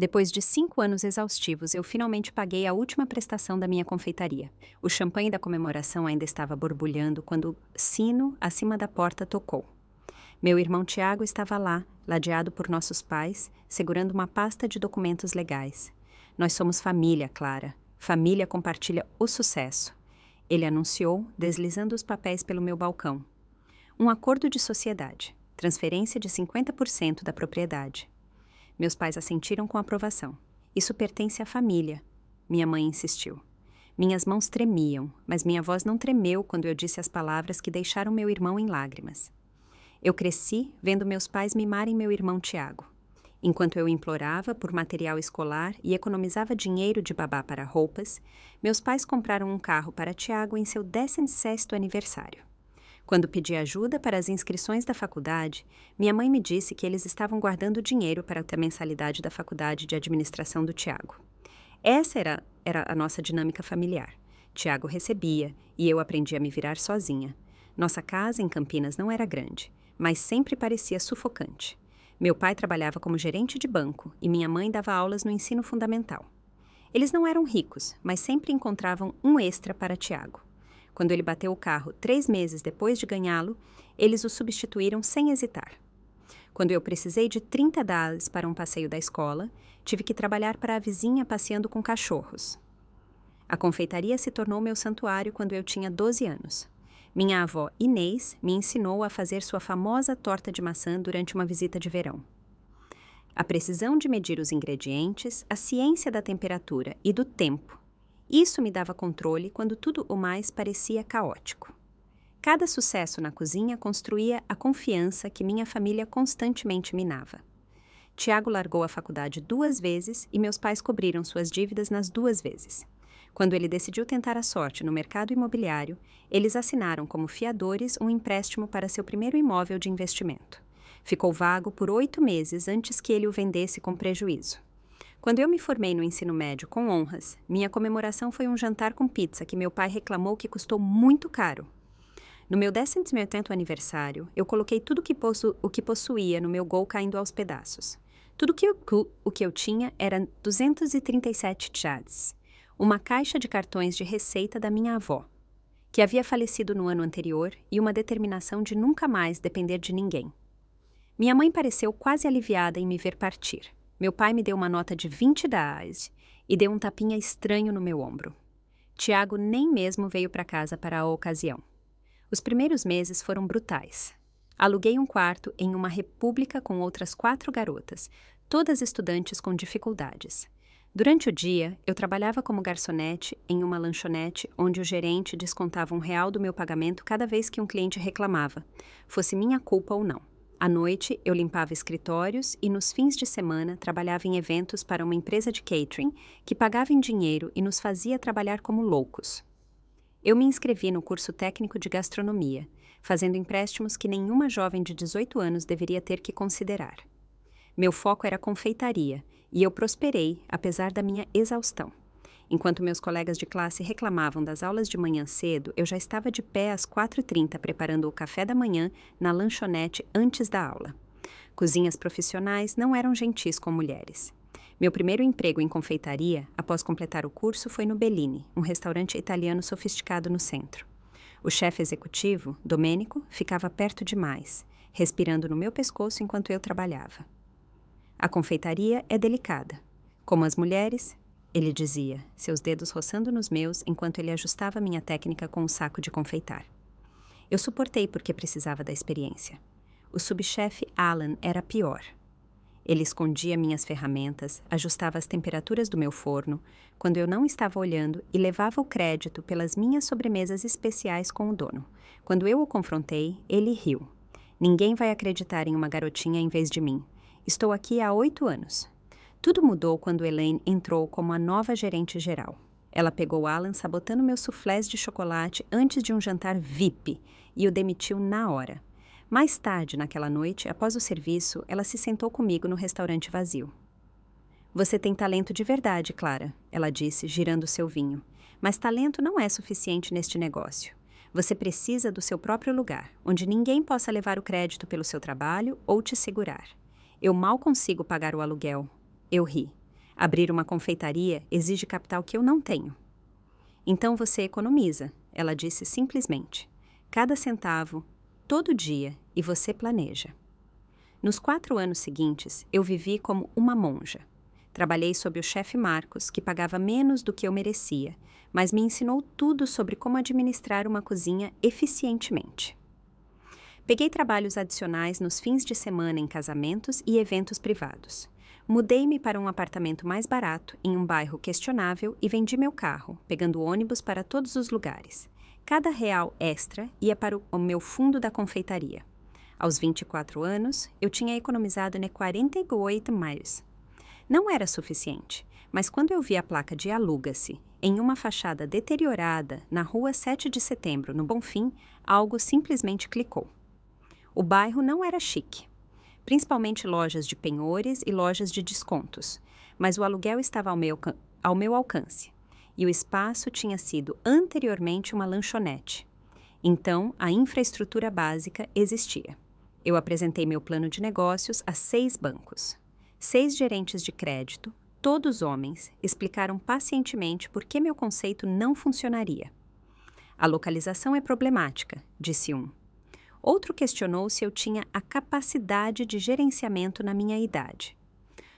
Depois de 5 anos exaustivos, eu finalmente paguei a última prestação da minha confeitaria. O champanhe da comemoração ainda estava borbulhando quando o sino acima da porta tocou. Meu irmão Tiago estava lá, ladeado por nossos pais, segurando uma pasta de documentos legais. Nós somos família, Clara. Família compartilha o sucesso. Ele anunciou, deslizando os papéis pelo meu balcão. Um acordo de sociedade. Transferência de 50% da propriedade. Meus pais assentiram com aprovação. Isso pertence à família. Minha mãe insistiu. Minhas mãos tremiam, mas minha voz não tremeu quando eu disse as palavras que deixaram meu irmão em lágrimas. Eu cresci vendo meus pais mimarem meu irmão Tiago. Enquanto eu implorava por material escolar e economizava dinheiro de babá para roupas, meus pais compraram um carro para Tiago em seu 16º aniversário. Quando pedi ajuda para as inscrições da faculdade, minha mãe me disse que eles estavam guardando dinheiro para a mensalidade da faculdade de administração do Tiago. Essa era a nossa dinâmica familiar. Tiago recebia e eu aprendi a me virar sozinha. Nossa casa em Campinas não era grande, mas sempre parecia sufocante. Meu pai trabalhava como gerente de banco e minha mãe dava aulas no ensino fundamental. Eles não eram ricos, mas sempre encontravam um extra para Tiago. Quando ele bateu o carro 3 meses depois de ganhá-lo, eles o substituíram sem hesitar. Quando eu precisei de $30 para um passeio da escola, tive que trabalhar para a vizinha passeando com cachorros. A confeitaria se tornou meu santuário quando eu tinha 12 anos. Minha avó Inês me ensinou a fazer sua famosa torta de maçã durante uma visita de verão. A precisão de medir os ingredientes, a ciência da temperatura e do tempo. Isso me dava controle quando tudo o mais parecia caótico. Cada sucesso na cozinha construía a confiança que minha família constantemente minava. Tiago largou a faculdade 2 vezes e meus pais cobriram suas dívidas nas 2 vezes. Quando ele decidiu tentar a sorte no mercado imobiliário, eles assinaram como fiadores um empréstimo para seu primeiro imóvel de investimento. Ficou vago por 8 meses antes que ele o vendesse com prejuízo. Quando eu me formei no ensino médio com honras, minha comemoração foi um jantar com pizza que meu pai reclamou que custou muito caro. No meu 18º aniversário, eu coloquei tudo o que possuía no meu Gol caindo aos pedaços. Tudo o que eu tinha era 237 chads, uma caixa de cartões de receita da minha avó, que havia falecido no ano anterior, e uma determinação de nunca mais depender de ninguém. Minha mãe pareceu quase aliviada em me ver partir. Meu pai me deu uma nota de $20 e deu um tapinha estranho no meu ombro. Tiago nem mesmo veio para casa para a ocasião. Os primeiros meses foram brutais. Aluguei um quarto em uma república com outras 4 garotas, todas estudantes com dificuldades. Durante o dia, eu trabalhava como garçonete em uma lanchonete onde o gerente descontava R$1 do meu pagamento cada vez que um cliente reclamava, fosse minha culpa ou não. À noite, eu limpava escritórios e, nos fins de semana, trabalhava em eventos para uma empresa de catering que pagava em dinheiro e nos fazia trabalhar como loucos. Eu me inscrevi no curso técnico de gastronomia, fazendo empréstimos que nenhuma jovem de 18 anos deveria ter que considerar. Meu foco era confeitaria e eu prosperei, apesar da minha exaustão. Enquanto meus colegas de classe reclamavam das aulas de manhã cedo, eu já estava de pé às 4h30 preparando o café da manhã na lanchonete antes da aula. Cozinhas profissionais não eram gentis com mulheres. Meu primeiro emprego em confeitaria, após completar o curso, foi no Bellini, um restaurante italiano sofisticado no centro. O chefe executivo, Domênico, ficava perto demais, respirando no meu pescoço enquanto eu trabalhava. A confeitaria é delicada. Como as mulheres, ele dizia, seus dedos roçando nos meus enquanto ele ajustava minha técnica com um saco de confeitar. Eu suportei porque precisava da experiência. O subchefe Alan era pior. Ele escondia minhas ferramentas, ajustava as temperaturas do meu forno, quando eu não estava olhando, e levava o crédito pelas minhas sobremesas especiais com o dono. Quando eu o confrontei, ele riu. Ninguém vai acreditar em uma garotinha em vez de mim. Estou aqui há 8 anos. Tudo mudou quando Elaine entrou como a nova gerente geral. Ela pegou Alan sabotando meus soufflés de chocolate antes de um jantar VIP e o demitiu na hora. Mais tarde, naquela noite, após o serviço, ela se sentou comigo no restaurante vazio. Você tem talento de verdade, Clara, ela disse, girando seu vinho. Mas talento não é suficiente neste negócio. Você precisa do seu próprio lugar, onde ninguém possa levar o crédito pelo seu trabalho ou te segurar. Eu mal consigo pagar o aluguel. Eu ri. Abrir uma confeitaria exige capital que eu não tenho. Então você economiza, ela disse simplesmente. Cada centavo, todo dia, e você planeja. Nos 4 anos seguintes, eu vivi como uma monja. Trabalhei sob o chefe Marcos, que pagava menos do que eu merecia, mas me ensinou tudo sobre como administrar uma cozinha eficientemente. Peguei trabalhos adicionais nos fins de semana em casamentos e eventos privados. Mudei-me para um apartamento mais barato, em um bairro questionável, e vendi meu carro, pegando ônibus para todos os lugares. Cada real extra ia para o meu fundo da confeitaria. Aos 24 anos, eu tinha economizado 48 miles. Não era suficiente, mas quando eu vi a placa de aluga-se em uma fachada deteriorada na rua 7 de setembro, no Bonfim, algo simplesmente clicou. O bairro não era chique, principalmente lojas de penhores e lojas de descontos, mas o aluguel estava ao meu alcance, e o espaço tinha sido anteriormente uma lanchonete. Então, a infraestrutura básica existia. Eu apresentei meu plano de negócios a 6 bancos. 6 gerentes de crédito, todos homens, explicaram pacientemente por que meu conceito não funcionaria. A localização é problemática, disse um. Outro questionou se eu tinha a capacidade de gerenciamento na minha idade.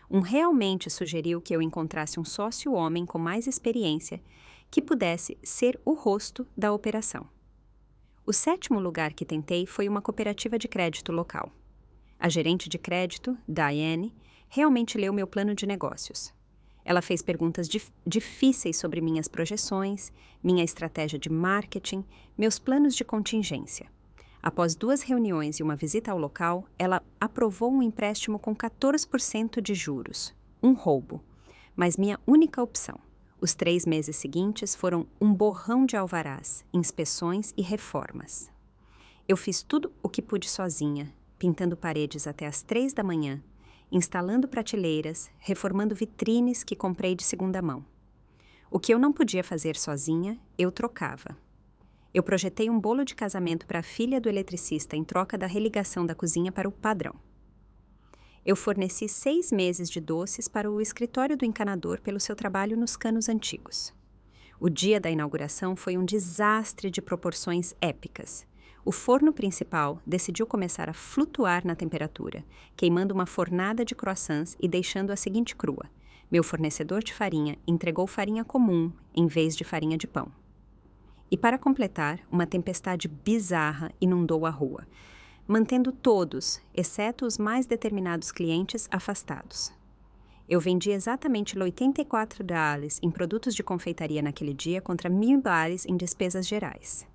Um realmente sugeriu que eu encontrasse um sócio homem com mais experiência que pudesse ser o rosto da operação. O 7º lugar que tentei foi uma cooperativa de crédito local. A gerente de crédito, Diane, realmente leu meu plano de negócios. Ela fez perguntas difíceis sobre minhas projeções, minha estratégia de marketing, meus planos de contingência. Após 2 reuniões e uma visita ao local, ela aprovou um empréstimo com 14% de juros. Um roubo. Mas minha única opção. Os 3 meses seguintes foram um borrão de alvarás, inspeções e reformas. Eu fiz tudo o que pude sozinha, pintando paredes até às 3 da manhã, instalando prateleiras, reformando vitrines que comprei de segunda mão. O que eu não podia fazer sozinha, eu trocava. Eu projetei um bolo de casamento para a filha do eletricista em troca da religação da cozinha para o padrão. Eu forneci 6 meses de doces para o escritório do encanador pelo seu trabalho nos canos antigos. O dia da inauguração foi um desastre de proporções épicas. O forno principal decidiu começar a flutuar na temperatura, queimando uma fornada de croissants e deixando a seguinte crua. Meu fornecedor de farinha entregou farinha comum em vez de farinha de pão. E para completar, uma tempestade bizarra inundou a rua, mantendo todos, exceto os mais determinados clientes, afastados. Eu vendi exatamente $84 em produtos de confeitaria naquele dia contra $1.000 em despesas gerais.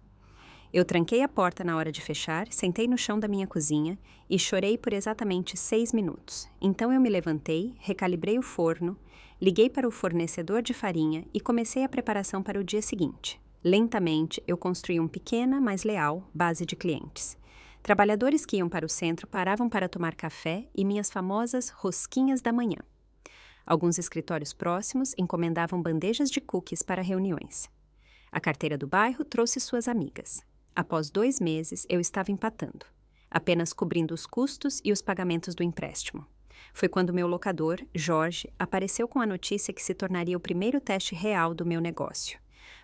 Eu tranquei a porta na hora de fechar, sentei no chão da minha cozinha e chorei por exatamente 6 minutos. Então eu me levantei, recalibrei o forno, liguei para o fornecedor de farinha e comecei a preparação para o dia seguinte. Lentamente, eu construí uma pequena, mas leal, base de clientes. Trabalhadores que iam para o centro paravam para tomar café e minhas famosas rosquinhas da manhã. Alguns escritórios próximos encomendavam bandejas de cookies para reuniões. A carteira do bairro trouxe suas amigas. Após 2 meses, eu estava empatando, apenas cobrindo os custos e os pagamentos do empréstimo. Foi quando meu locador, Jorge, apareceu com a notícia que se tornaria o primeiro teste real do meu negócio.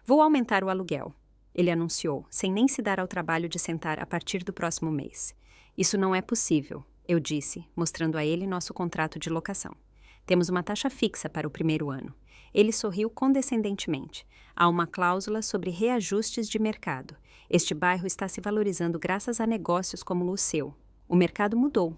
Vou aumentar o aluguel, ele anunciou, sem nem se dar ao trabalho de sentar a partir do próximo mês. Isso não é possível, eu disse, mostrando a ele nosso contrato de locação. Temos uma taxa fixa para o primeiro ano. Ele sorriu condescendentemente. Há uma cláusula sobre reajustes de mercado. Este bairro está se valorizando graças a negócios como o seu. O mercado mudou.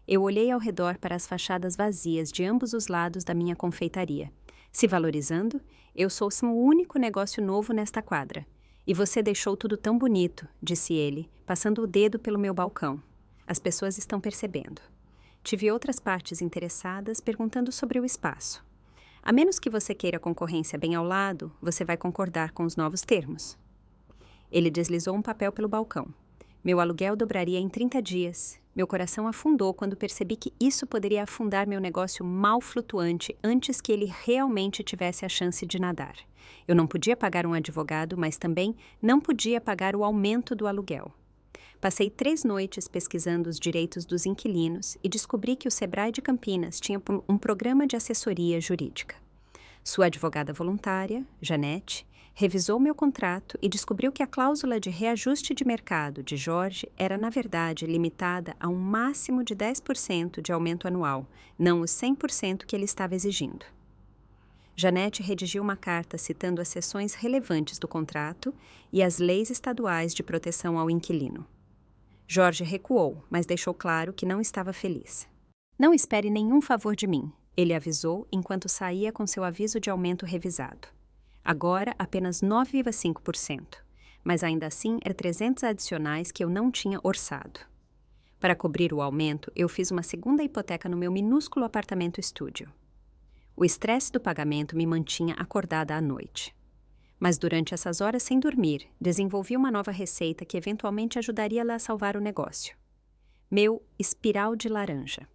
Eu olhei ao redor para as fachadas vazias de ambos os lados da minha confeitaria. Se valorizando, eu sou o único negócio novo nesta quadra. E você deixou tudo tão bonito, disse ele, passando o dedo pelo meu balcão. As pessoas estão percebendo. Tive outras partes interessadas perguntando sobre o espaço. A menos que você queira concorrência bem ao lado, você vai concordar com os novos termos. Ele deslizou um papel pelo balcão. Meu aluguel dobraria em 30 dias. Meu coração afundou quando percebi que isso poderia afundar meu negócio mal flutuante antes que ele realmente tivesse a chance de nadar. Eu não podia pagar um advogado, mas também não podia pagar o aumento do aluguel. Passei 3 noites pesquisando os direitos dos inquilinos e descobri que o Sebrae de Campinas tinha um programa de assessoria jurídica. Sua advogada voluntária, Janete, revisou meu contrato e descobriu que a cláusula de reajuste de mercado de Jorge era, na verdade, limitada a um máximo de 10% de aumento anual, não os 100% que ele estava exigindo. Janete redigiu uma carta citando as seções relevantes do contrato e as leis estaduais de proteção ao inquilino. Jorge recuou, mas deixou claro que não estava feliz. "Não espere nenhum favor de mim", ele avisou enquanto saía com seu aviso de aumento revisado. Agora apenas 9,5%, mas ainda assim era 300 adicionais que eu não tinha orçado. Para cobrir o aumento, eu fiz uma segunda hipoteca no meu minúsculo apartamento estúdio. O estresse do pagamento me mantinha acordada à noite. Mas durante essas horas sem dormir, desenvolvi uma nova receita que eventualmente ajudaria a salvar o negócio. Meu espiral de laranja.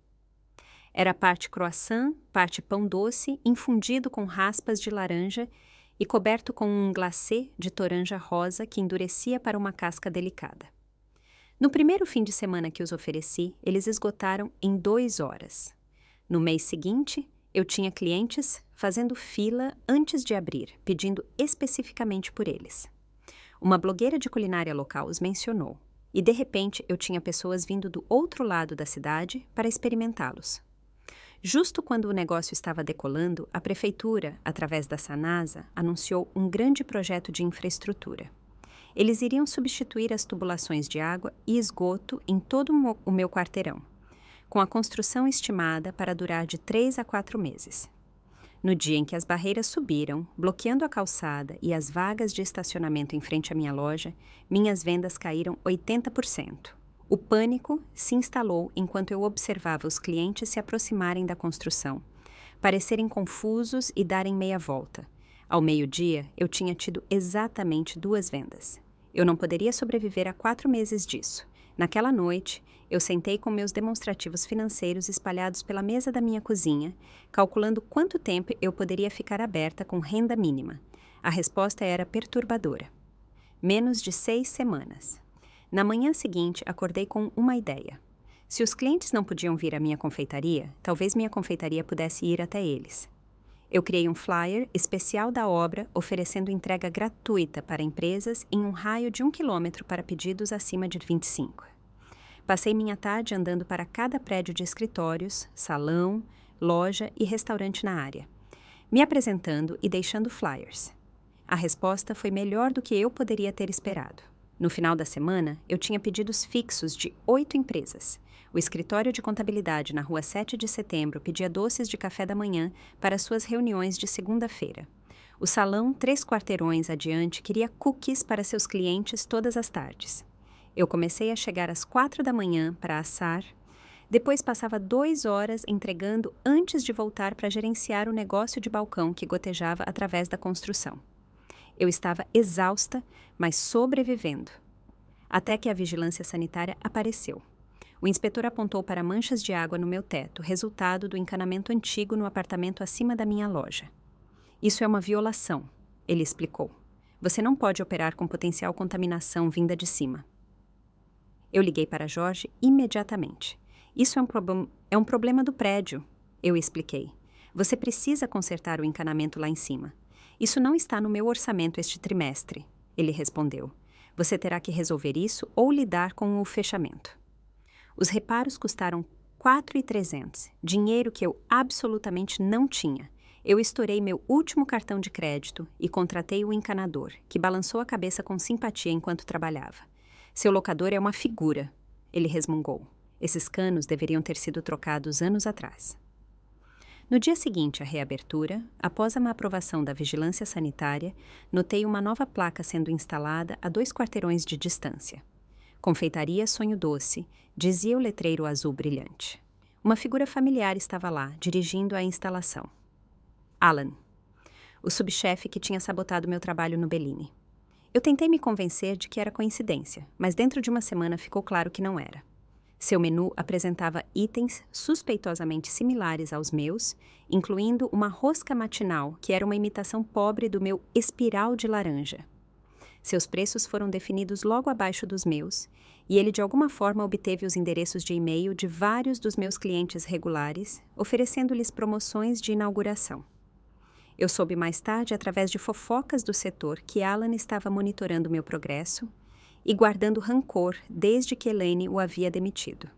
Era parte croissant, parte pão doce, infundido com raspas de laranja e coberto com um glacê de toranja rosa que endurecia para uma casca delicada. No primeiro fim de semana que os ofereci, eles esgotaram em 2 horas. No mês seguinte, eu tinha clientes fazendo fila antes de abrir, pedindo especificamente por eles. Uma blogueira de culinária local os mencionou, e de repente eu tinha pessoas vindo do outro lado da cidade para experimentá-los. Justo quando o negócio estava decolando, a prefeitura, através da Sanasa, anunciou um grande projeto de infraestrutura. Eles iriam substituir as tubulações de água e esgoto em todo o meu quarteirão, com a construção estimada para durar de 3 a 4 meses. No dia em que as barreiras subiram, bloqueando a calçada e as vagas de estacionamento em frente à minha loja, minhas vendas caíram 80%. O pânico se instalou enquanto eu observava os clientes se aproximarem da construção, parecerem confusos e darem meia volta. Ao meio-dia, eu tinha tido exatamente 2 vendas. Eu não poderia sobreviver a 4 meses disso. Naquela noite, eu sentei com meus demonstrativos financeiros espalhados pela mesa da minha cozinha, calculando quanto tempo eu poderia ficar aberta com renda mínima. A resposta era perturbadora. Menos de 6 semanas. Na manhã seguinte, acordei com uma ideia. Se os clientes não podiam vir à minha confeitaria, talvez minha confeitaria pudesse ir até eles. Eu criei um flyer especial da obra oferecendo entrega gratuita para empresas em um raio de 1 quilômetro para pedidos acima de 25. Passei minha tarde andando para cada prédio de escritórios, salão, loja e restaurante na área, me apresentando e deixando flyers. A resposta foi melhor do que eu poderia ter esperado. No final da semana, eu tinha pedidos fixos de 8 empresas. O escritório de contabilidade na Rua 7 de Setembro pedia doces de café da manhã para suas reuniões de segunda-feira. O salão, 3 quarteirões adiante, queria cookies para seus clientes todas as tardes. Eu comecei a chegar às 4 da manhã para assar, depois passava 2 horas entregando antes de voltar para gerenciar o negócio de balcão que gotejava através da construção. Eu estava exausta, mas sobrevivendo. Até que a vigilância sanitária apareceu. O inspetor apontou para manchas de água no meu teto, resultado do encanamento antigo no apartamento acima da minha loja. "Isso é uma violação", ele explicou. "Você não pode operar com potencial contaminação vinda de cima." Eu liguei para Jorge imediatamente. "Isso é um problema do prédio", eu expliquei. "Você precisa consertar o encanamento lá em cima." "Isso não está no meu orçamento este trimestre", ele respondeu. "Você terá que resolver isso ou lidar com o fechamento." Os reparos custaram R$ 4.300, dinheiro que eu absolutamente não tinha. Eu estourei meu último cartão de crédito e contratei o encanador, que balançou a cabeça com simpatia enquanto trabalhava. "Seu locador é uma figura", ele resmungou. "Esses canos deveriam ter sido trocados anos atrás." No dia seguinte à reabertura, após uma aprovação da vigilância sanitária, notei uma nova placa sendo instalada a 2 quarteirões de distância. "Confeitaria Sonho Doce", dizia o letreiro azul brilhante. Uma figura familiar estava lá, dirigindo a instalação. Alan, o subchefe que tinha sabotado meu trabalho no Bellini. Eu tentei me convencer de que era coincidência, mas dentro de uma semana ficou claro que não era. Seu menu apresentava itens suspeitosamente similares aos meus, incluindo uma rosca matinal que era uma imitação pobre do meu espiral de laranja. Seus preços foram definidos logo abaixo dos meus, e ele de alguma forma obteve os endereços de e-mail de vários dos meus clientes regulares, oferecendo-lhes promoções de inauguração. Eu soube mais tarde, através de fofocas do setor, que Alan estava monitorando meu progresso e guardando rancor desde que Elaine o havia demitido.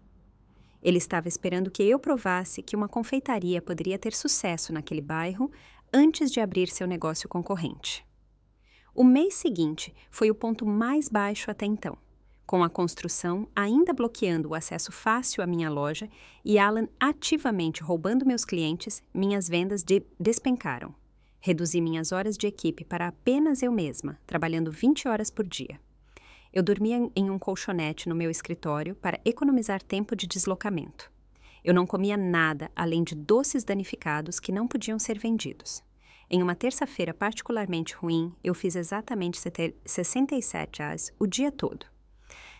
Ele estava esperando que eu provasse que uma confeitaria poderia ter sucesso naquele bairro antes de abrir seu negócio concorrente. O mês seguinte foi o ponto mais baixo até então, com a construção ainda bloqueando o acesso fácil à minha loja e Alan ativamente roubando meus clientes, minhas vendas despencaram. Reduzi minhas horas de equipe para apenas eu mesma, trabalhando 20 horas por dia. Eu dormia em um colchonete no meu escritório para economizar tempo de deslocamento. Eu não comia nada além de doces danificados que não podiam ser vendidos. Em uma terça-feira particularmente ruim, eu fiz exatamente 67 horas o dia todo.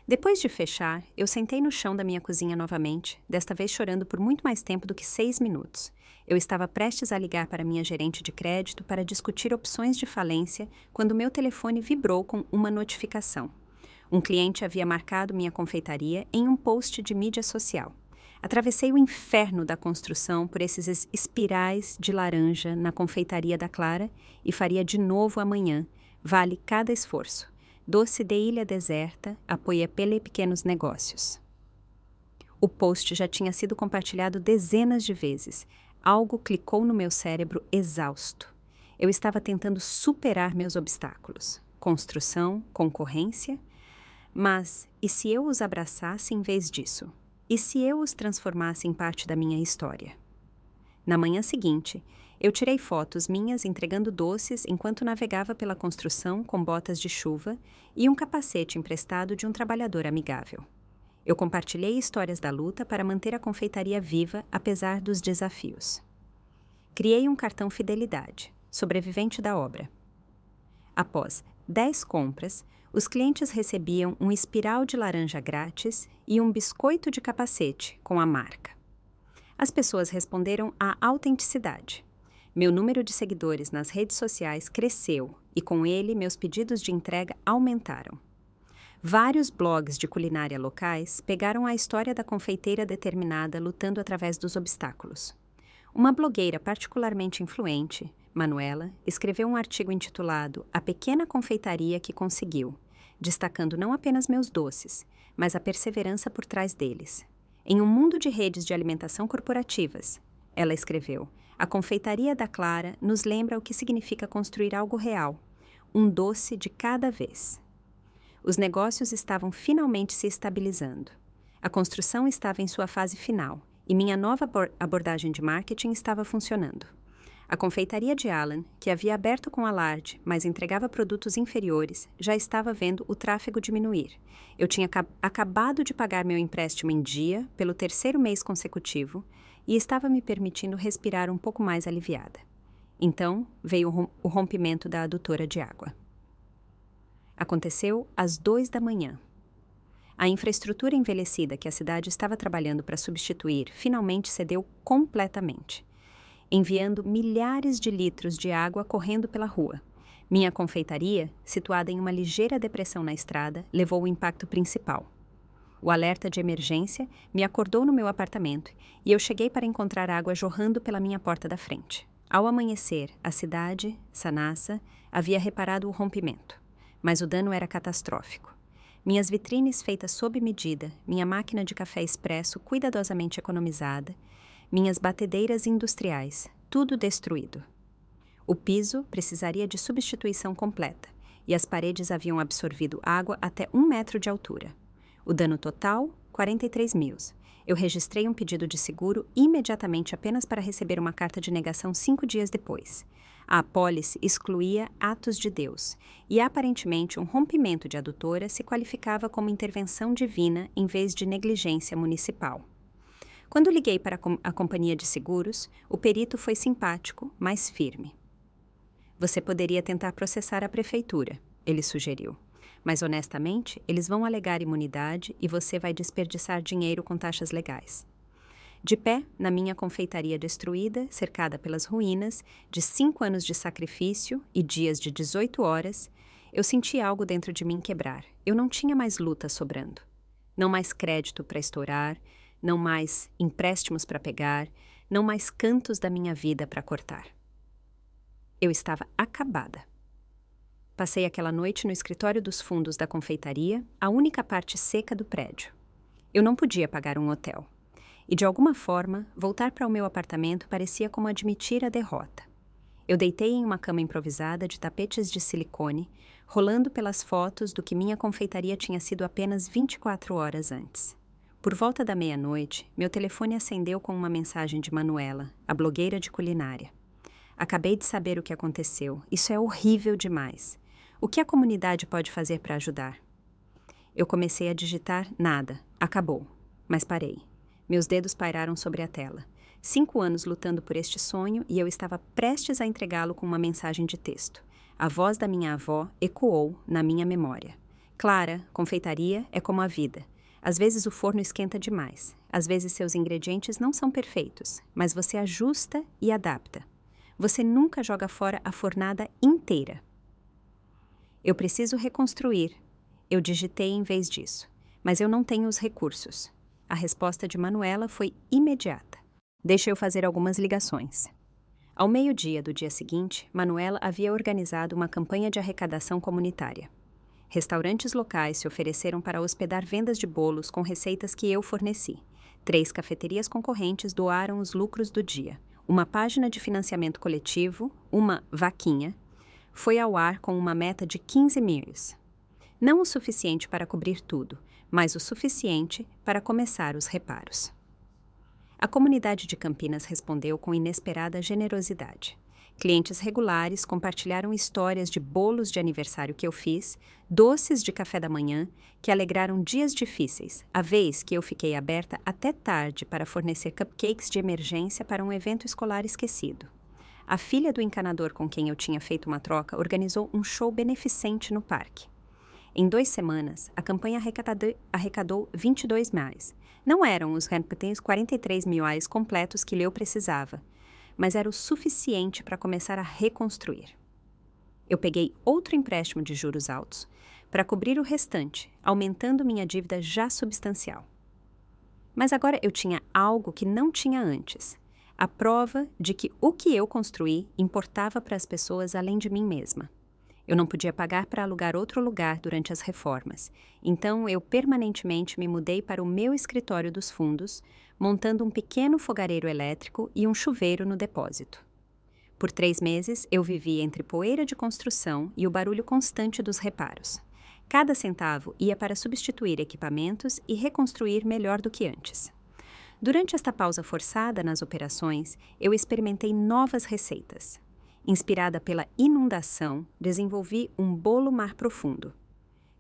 Depois de fechar, eu sentei no chão da minha cozinha novamente, desta vez chorando por muito mais tempo do que 6 minutos. Eu estava prestes a ligar para minha gerente de crédito para discutir opções de falência quando meu telefone vibrou com uma notificação. Um cliente havia marcado minha confeitaria em um post de mídia social. Atravessei o inferno da construção por esses espirais de laranja na confeitaria da Clara e faria de novo amanhã. Vale cada esforço. Doce de ilha deserta, apoia pequenos negócios. O post já tinha sido compartilhado dezenas de vezes. Algo clicou no meu cérebro exausto. Eu estava tentando superar meus obstáculos. Construção, concorrência. Mas, e se eu os abraçasse em vez disso? E se eu os transformasse em parte da minha história? Na manhã seguinte, eu tirei fotos minhas entregando doces enquanto navegava pela construção com botas de chuva e um capacete emprestado de um trabalhador amigável. Eu compartilhei histórias da luta para manter a confeitaria viva apesar dos desafios. Criei um cartão fidelidade, sobrevivente da obra. Após 10 compras, os clientes recebiam um espiral de laranja grátis e um biscoito de capacete com a marca. As pessoas responderam à autenticidade. Meu número de seguidores nas redes sociais cresceu e, com ele, meus pedidos de entrega aumentaram. Vários blogs de culinária locais pegaram a história da confeiteira determinada lutando através dos obstáculos. Uma blogueira particularmente influente, Manuela, escreveu um artigo intitulado A Pequena Confeitaria que Conseguiu, destacando não apenas meus doces, mas a perseverança por trás deles. Em um mundo de redes de alimentação corporativas, ela escreveu, a confeitaria da Clara nos lembra o que significa construir algo real, um doce de cada vez. Os negócios estavam finalmente se estabilizando. A construção estava em sua fase final e minha nova abordagem de marketing estava funcionando. A confeitaria de Alan, que havia aberto com alarde, mas entregava produtos inferiores, já estava vendo o tráfego diminuir. Eu tinha acabado de pagar meu empréstimo em dia, pelo 3º mês consecutivo, e estava me permitindo respirar um pouco mais aliviada. Então, veio o rompimento da adutora de água. Aconteceu às 2 da manhã. A infraestrutura envelhecida que a cidade estava trabalhando para substituir finalmente cedeu completamente, enviando milhares de litros de água correndo pela rua. Minha confeitaria, situada em uma ligeira depressão na estrada, levou o impacto principal. O alerta de emergência me acordou no meu apartamento e eu cheguei para encontrar água jorrando pela minha porta da frente. Ao amanhecer, a cidade, Sanasa, havia reparado o rompimento, mas o dano era catastrófico. Minhas vitrines feitas sob medida, minha máquina de café expresso cuidadosamente economizada, minhas batedeiras industriais, tudo destruído. O piso precisaria de substituição completa e as paredes haviam absorvido água até 1 metro de altura. O dano total, 43 mil. Eu registrei um pedido de seguro imediatamente apenas para receber uma carta de negação 5 dias depois. A apólice excluía atos de Deus e, aparentemente, um rompimento de adutora se qualificava como intervenção divina em vez de negligência municipal. Quando liguei para a companhia de seguros, o perito foi simpático, mas firme. Você poderia tentar processar a prefeitura, ele sugeriu. Mas, honestamente, eles vão alegar imunidade e você vai desperdiçar dinheiro com taxas legais. De pé, na minha confeitaria destruída, cercada pelas ruínas, de 5 anos de sacrifício e dias de 18 horas, Eu senti algo dentro de mim quebrar. Eu não tinha mais luta sobrando. Não mais crédito para estourar, não mais empréstimos para pegar, não mais cantos da minha vida para cortar. Eu estava acabada. Passei aquela noite no escritório dos fundos da confeitaria, a única parte seca do prédio. Eu não podia pagar um hotel. E, de alguma forma, voltar para o meu apartamento parecia como admitir a derrota. Eu deitei em uma cama improvisada de tapetes de silicone, rolando pelas fotos do que minha confeitaria tinha sido apenas 24 horas antes. Por volta da meia-noite, meu telefone acendeu com uma mensagem de Manuela, a blogueira de culinária. Acabei de saber o que aconteceu. Isso é horrível demais. O que a comunidade pode fazer para ajudar? Eu comecei a digitar nada. Acabou. Mas parei. Meus dedos pairaram sobre a tela. 5 anos lutando por este sonho e eu estava prestes a entregá-lo com uma mensagem de texto. A voz da minha avó ecoou na minha memória. Clara, confeitaria é como a vida. Às vezes o forno esquenta demais. Às vezes seus ingredientes não são perfeitos, mas você ajusta e adapta. Você nunca joga fora a fornada inteira. Eu preciso reconstruir. Eu digitei em vez disso. Mas eu não tenho os recursos. A resposta de Manuela foi imediata. Deixa eu fazer algumas ligações. Ao meio-dia do dia seguinte, Manuela havia organizado uma campanha de arrecadação comunitária. Restaurantes locais se ofereceram para hospedar vendas de bolos com receitas que eu forneci. 3 cafeterias concorrentes doaram os lucros do dia. Uma página de financiamento coletivo, uma vaquinha, foi ao ar com uma meta de 15 mil. Não o suficiente para cobrir tudo, mas o suficiente para começar os reparos. A comunidade de Campinas respondeu com inesperada generosidade. Clientes regulares compartilharam histórias de bolos de aniversário que eu fiz, doces de café da manhã, que alegraram dias difíceis, a vez que eu fiquei aberta até tarde para fornecer cupcakes de emergência para um evento escolar esquecido. A filha do encanador com quem eu tinha feito uma troca organizou um show beneficente no parque. Em 2 semanas, a campanha arrecadou 22 reais. Não eram os 43 mil reais completos que eu precisava, mas era o suficiente para começar a reconstruir. Eu peguei outro empréstimo de juros altos para cobrir o restante, aumentando minha dívida já substancial. Mas agora eu tinha algo que não tinha antes, a prova de que o que eu construí importava para as pessoas além de mim mesma. Eu não podia pagar para alugar outro lugar durante as reformas, então eu permanentemente me mudei para o meu escritório dos fundos, montando um pequeno fogareiro elétrico e um chuveiro no depósito. Por 3 meses, eu vivi entre poeira de construção e o barulho constante dos reparos. Cada centavo ia para substituir equipamentos e reconstruir melhor do que antes. Durante esta pausa forçada nas operações, eu experimentei novas receitas. Inspirada pela inundação, desenvolvi um bolo mar profundo.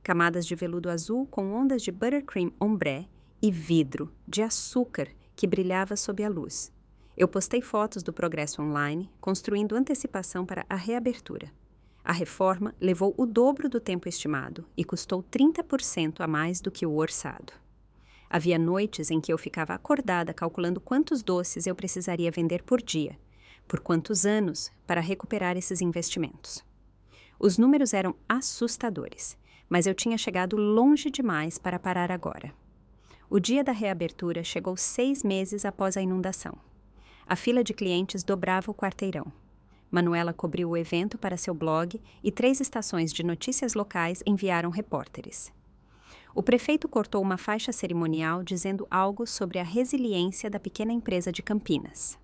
Camadas de veludo azul com ondas de buttercream ombré e vidro de açúcar que brilhava sob a luz. Eu postei fotos do progresso online, construindo antecipação para a reabertura. A reforma levou o dobro do tempo estimado e custou 30% a mais do que o orçado. Havia noites em que eu ficava acordada calculando quantos doces eu precisaria vender por dia, por quantos anos, para recuperar esses investimentos. Os números eram assustadores, mas eu tinha chegado longe demais para parar agora. O dia da reabertura chegou 6 meses após a inundação. A fila de clientes dobrava o quarteirão. Manuela cobriu o evento para seu blog e 3 estações de notícias locais enviaram repórteres. O prefeito cortou uma faixa cerimonial dizendo algo sobre a resiliência da pequena empresa de Campinas.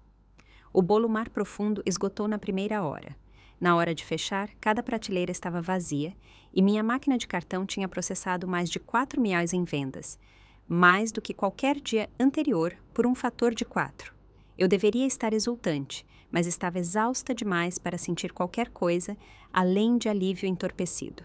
O bolo mar profundo esgotou na primeira hora. Na hora de fechar, cada prateleira estava vazia e minha máquina de cartão tinha processado mais de 4 mil reais em vendas, mais do que qualquer dia anterior por um fator de 4. Eu deveria estar exultante, mas estava exausta demais para sentir qualquer coisa além de alívio entorpecido.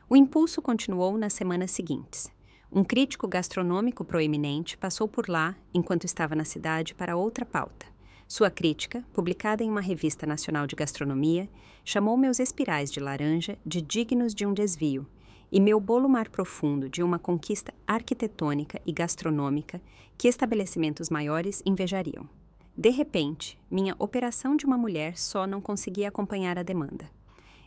O impulso continuou nas semanas seguintes. Um crítico gastronômico proeminente passou por lá, enquanto estava na cidade, para outra pauta. Sua crítica, publicada em uma revista nacional de gastronomia, chamou meus espirais de laranja de dignos de um desvio e meu bolo mar profundo de uma conquista arquitetônica e gastronômica que estabelecimentos maiores invejariam. De repente, minha operação de uma mulher só não conseguia acompanhar a demanda.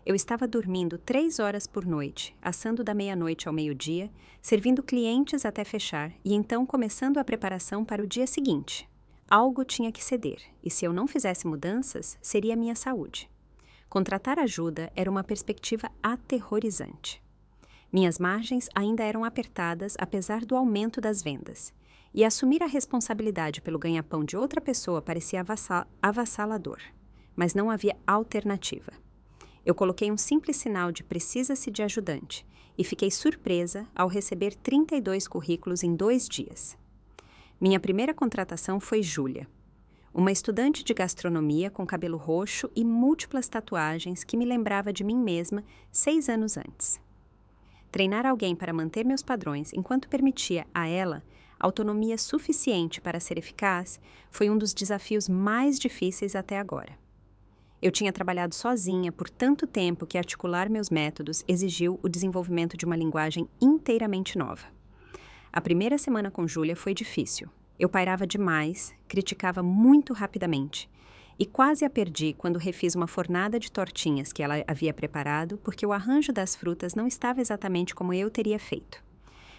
Eu estava dormindo 3 horas por noite, assando da meia-noite ao meio-dia, servindo clientes até fechar e então começando a preparação para o dia seguinte. Algo tinha que ceder, e se eu não fizesse mudanças, seria minha saúde. Contratar ajuda era uma perspectiva aterrorizante. Minhas margens ainda eram apertadas apesar do aumento das vendas, e assumir a responsabilidade pelo ganha-pão de outra pessoa parecia avassalador, mas não havia alternativa. Eu coloquei um simples sinal de precisa-se de ajudante e fiquei surpresa ao receber 32 currículos em 2 dias. Minha primeira contratação foi Júlia, uma estudante de gastronomia com cabelo roxo e múltiplas tatuagens que me lembrava de mim mesma 6 anos antes. Treinar alguém para manter meus padrões enquanto permitia a ela autonomia suficiente para ser eficaz foi um dos desafios mais difíceis até agora. Eu tinha trabalhado sozinha por tanto tempo que articular meus métodos exigiu o desenvolvimento de uma linguagem inteiramente nova. A primeira semana com Júlia foi difícil. Eu pairava demais, criticava muito rapidamente e quase a perdi quando refiz uma fornada de tortinhas que ela havia preparado porque o arranjo das frutas não estava exatamente como eu teria feito.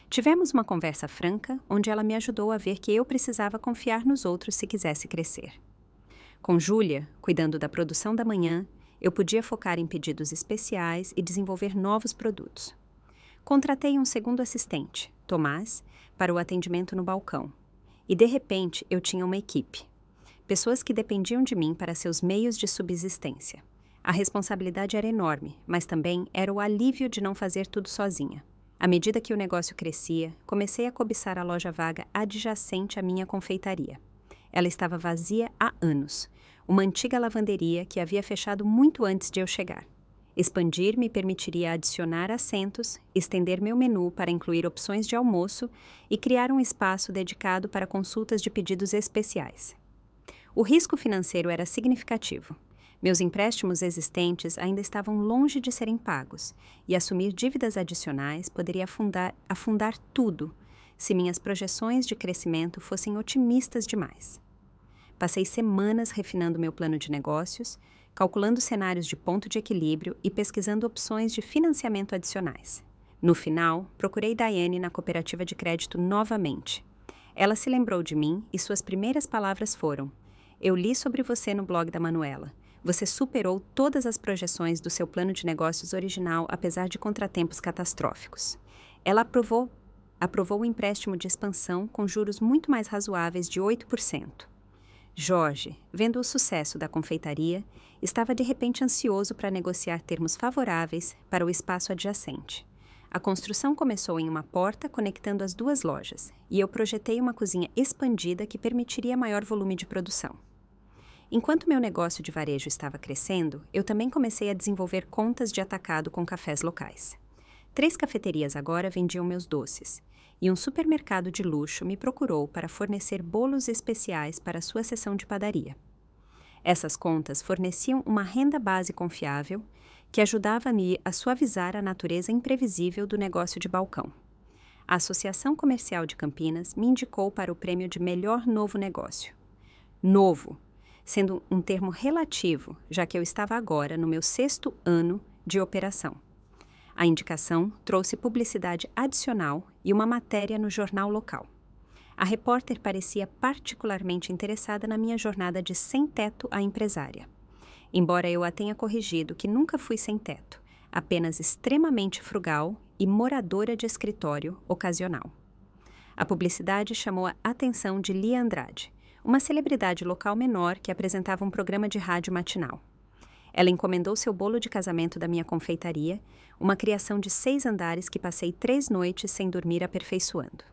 Tivemos uma conversa franca onde ela me ajudou a ver que eu precisava confiar nos outros se quisesse crescer. Com Júlia, cuidando da produção da manhã, eu podia focar em pedidos especiais e desenvolver novos produtos. Contratei um segundo assistente, Tomás, para o atendimento no balcão. E, de repente, eu tinha uma equipe. Pessoas que dependiam de mim para seus meios de subsistência. A responsabilidade era enorme, mas também era o alívio de não fazer tudo sozinha. À medida que o negócio crescia, comecei a cobiçar a loja vaga adjacente à minha confeitaria. Ela estava vazia há anos. Uma antiga lavanderia que havia fechado muito antes de eu chegar. Expandir me permitiria adicionar assentos, estender meu menu para incluir opções de almoço e criar um espaço dedicado para consultas de pedidos especiais. O risco financeiro era significativo. Meus empréstimos existentes ainda estavam longe de serem pagos, e assumir dívidas adicionais poderia afundar tudo se minhas projeções de crescimento fossem otimistas demais. Passei semanas refinando meu plano de negócios, calculando cenários de ponto de equilíbrio e pesquisando opções de financiamento adicionais. No final, procurei Daiane na cooperativa de crédito novamente. Ela se lembrou de mim e suas primeiras palavras foram: "Eu li sobre você no blog da Manuela. Você superou todas as projeções do seu plano de negócios original, apesar de contratempos catastróficos." Ela aprovou o empréstimo de expansão com juros muito mais razoáveis de 8%. Jorge, vendo o sucesso da confeitaria, estava de repente ansioso para negociar termos favoráveis para o espaço adjacente. A construção começou em uma porta conectando as 2 lojas, e eu projetei uma cozinha expandida que permitiria maior volume de produção. Enquanto meu negócio de varejo estava crescendo, eu também comecei a desenvolver contas de atacado com cafés locais. 3 cafeterias agora vendiam meus doces, e um supermercado de luxo me procurou para fornecer bolos especiais para sua seção de padaria. Essas contas forneciam uma renda base confiável que ajudava-me a suavizar a natureza imprevisível do negócio de balcão. A Associação Comercial de Campinas me indicou para o prêmio de melhor novo negócio. Novo, sendo um termo relativo, já que eu estava agora no meu 6º ano de operação. A indicação trouxe publicidade adicional e uma matéria no jornal local. A repórter parecia particularmente interessada na minha jornada de sem-teto a empresária. Embora eu a tenha corrigido que nunca fui sem-teto, apenas extremamente frugal e moradora de escritório ocasional. A publicidade chamou a atenção de Lia Andrade, uma celebridade local menor que apresentava um programa de rádio matinal. Ela encomendou seu bolo de casamento da minha confeitaria, uma criação de 6 andares que passei 3 noites sem dormir aperfeiçoando.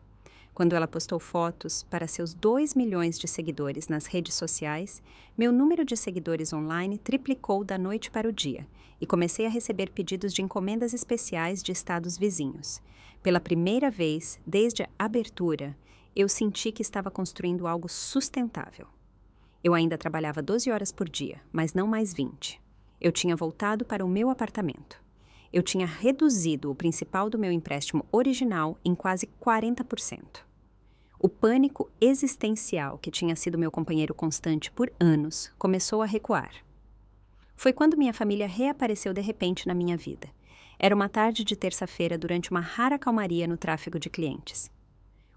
Quando ela postou fotos para seus 2 milhões de seguidores nas redes sociais, meu número de seguidores online triplicou da noite para o dia e comecei a receber pedidos de encomendas especiais de estados vizinhos. Pela primeira vez, desde a abertura, eu senti que estava construindo algo sustentável. Eu ainda trabalhava 12 horas por dia, mas não mais 20. Eu tinha voltado para o meu apartamento. Eu tinha reduzido o principal do meu empréstimo original em quase 40%. O pânico existencial, que tinha sido meu companheiro constante por anos, começou a recuar. Foi quando minha família reapareceu de repente na minha vida. Era uma tarde de terça-feira durante uma rara calmaria no tráfego de clientes.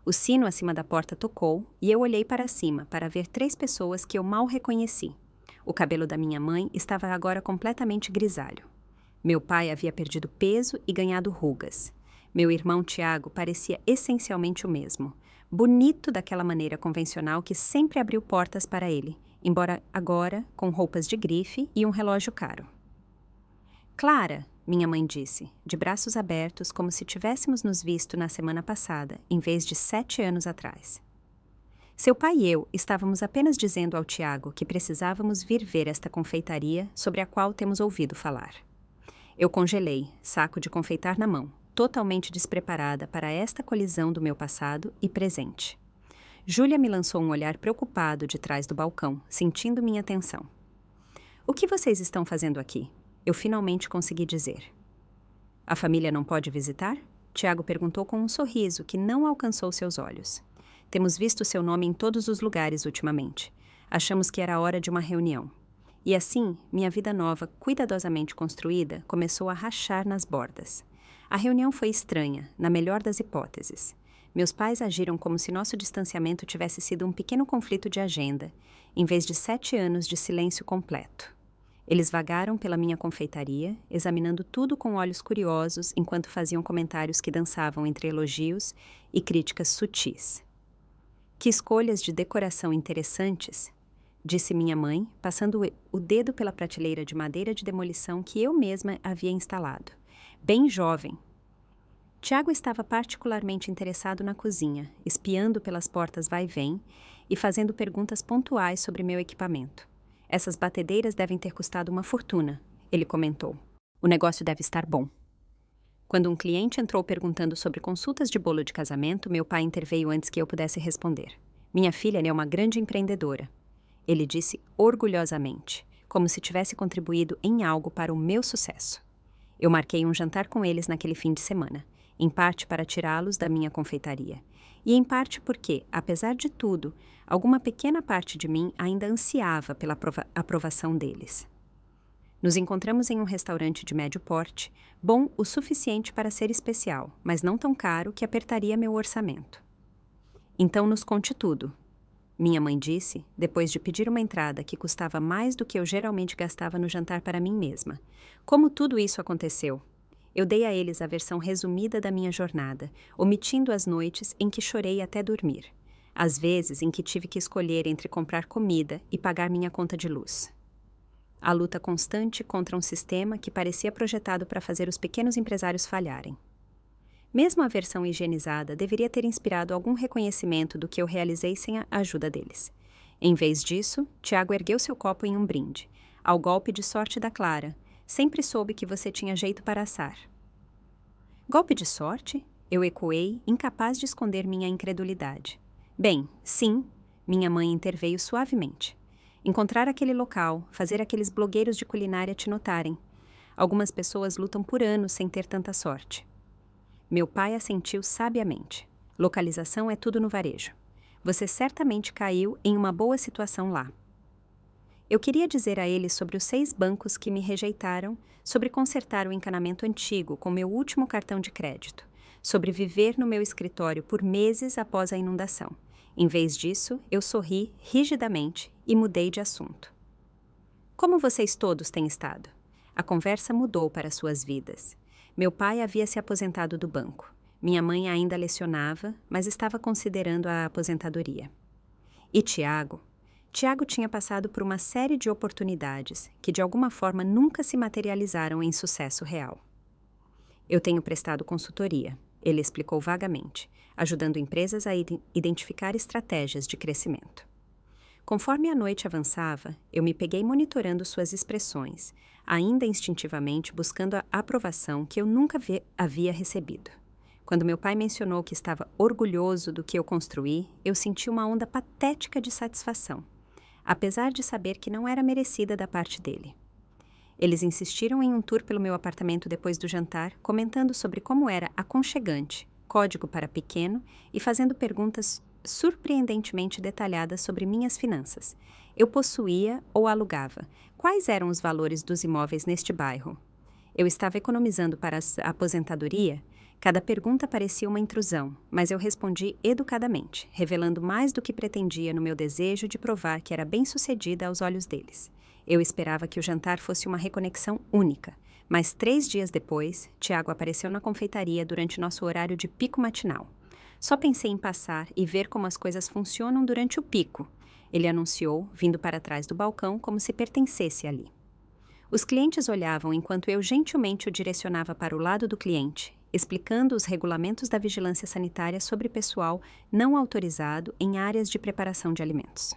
O sino acima da porta tocou e eu olhei para cima para ver 3 pessoas que eu mal reconheci. O cabelo da minha mãe estava agora completamente grisalho. Meu pai havia perdido peso e ganhado rugas. Meu irmão Tiago parecia essencialmente o mesmo, bonito daquela maneira convencional que sempre abriu portas para ele, embora agora com roupas de grife e um relógio caro. Clara, minha mãe disse, de braços abertos como se tivéssemos nos visto na semana passada, em vez de 7 anos atrás. Seu pai e eu estávamos apenas dizendo ao Tiago que precisávamos vir ver esta confeitaria sobre a qual temos ouvido falar. Eu congelei, saco de confeitar na mão, totalmente despreparada para esta colisão do meu passado e presente. Júlia me lançou um olhar preocupado de trás do balcão, sentindo minha atenção. "O que vocês estão fazendo aqui?" Eu finalmente consegui dizer. "A família não pode visitar?" Tiago perguntou com um sorriso que não alcançou seus olhos. "Temos visto seu nome em todos os lugares ultimamente. Achamos que era hora de uma reunião." E assim, minha vida nova, cuidadosamente construída, começou a rachar nas bordas. A reunião foi estranha, na melhor das hipóteses. Meus pais agiram como se nosso distanciamento tivesse sido um pequeno conflito de agenda, em vez de 7 anos de silêncio completo. Eles vagaram pela minha confeitaria, examinando tudo com olhos curiosos enquanto faziam comentários que dançavam entre elogios e críticas sutis. "Que escolhas de decoração interessantes", disse minha mãe, passando o dedo pela prateleira de madeira de demolição que eu mesma havia instalado. "Bem jovem." Tiago estava particularmente interessado na cozinha, espiando pelas portas vai e vem e fazendo perguntas pontuais sobre meu equipamento. "Essas batedeiras devem ter custado uma fortuna", ele comentou. "O negócio deve estar bom." Quando um cliente entrou perguntando sobre consultas de bolo de casamento, meu pai interveio antes que eu pudesse responder. "Minha filha é uma grande empreendedora", ele disse orgulhosamente, como se tivesse contribuído em algo para o meu sucesso. Eu marquei um jantar com eles naquele fim de semana, em parte para tirá-los da minha confeitaria, e em parte porque, apesar de tudo, alguma pequena parte de mim ainda ansiava pela aprovação deles. Nos encontramos em um restaurante de médio porte, bom o suficiente para ser especial, mas não tão caro que apertaria meu orçamento. "Então nos conte tudo", minha mãe disse, depois de pedir uma entrada que custava mais do que eu geralmente gastava no jantar para mim mesma. "Como tudo isso aconteceu?" Eu dei a eles a versão resumida da minha jornada, omitindo as noites em que chorei até dormir, as vezes em que tive que escolher entre comprar comida e pagar minha conta de luz. A luta constante contra um sistema que parecia projetado para fazer os pequenos empresários falharem. Mesmo a versão higienizada deveria ter inspirado algum reconhecimento do que eu realizei sem a ajuda deles. Em vez disso, Tiago ergueu seu copo em um brinde. "Ao golpe de sorte da Clara. Sempre soube que você tinha jeito para assar." "Golpe de sorte?" Eu ecoei, incapaz de esconder minha incredulidade. "Bem, sim", minha mãe interveio suavemente. "Encontrar aquele local, fazer aqueles blogueiros de culinária te notarem. Algumas pessoas lutam por anos sem ter tanta sorte." Meu pai assentiu sabiamente. "Localização é tudo no varejo. Você certamente caiu em uma boa situação lá." Eu queria dizer a ele sobre os 6 bancos que me rejeitaram, sobre consertar o encanamento antigo com meu último cartão de crédito, sobre viver no meu escritório por meses após a inundação. Em vez disso, eu sorri rigidamente e mudei de assunto. "Como vocês todos têm estado?" A conversa mudou para suas vidas. Meu pai havia se aposentado do banco. Minha mãe ainda lecionava, mas estava considerando a aposentadoria. E Tiago? Tiago tinha passado por uma série de oportunidades que de alguma forma nunca se materializaram em sucesso real. "Eu tenho prestado consultoria", ele explicou vagamente, ajudando empresas a identificar estratégias de crescimento. Conforme a noite avançava, eu me peguei monitorando suas expressões, ainda instintivamente buscando a aprovação que eu nunca havia recebido. Quando meu pai mencionou que estava orgulhoso do que eu construí, eu senti uma onda patética de satisfação, apesar de saber que não era merecida da parte dele. Eles insistiram em um tour pelo meu apartamento depois do jantar, comentando sobre como era aconchegante, código para pequeno e fazendo perguntas surpreendentemente detalhadas sobre minhas finanças. Eu possuía ou alugava. Quais eram os valores dos imóveis neste bairro? Eu estava economizando para a aposentadoria? Cada pergunta parecia uma intrusão, mas eu respondi educadamente, revelando mais do que pretendia no meu desejo de provar que era bem-sucedida aos olhos deles. Eu esperava que o jantar fosse uma reconexão única, mas 3 dias depois, Tiago apareceu na confeitaria durante nosso horário de pico matinal. Só pensei em passar e ver como as coisas funcionam durante o pico. Ele anunciou, vindo para trás do balcão como se pertencesse ali. Os clientes olhavam enquanto eu gentilmente o direcionava para o lado do cliente, explicando os regulamentos da vigilância sanitária sobre pessoal não autorizado em áreas de preparação de alimentos.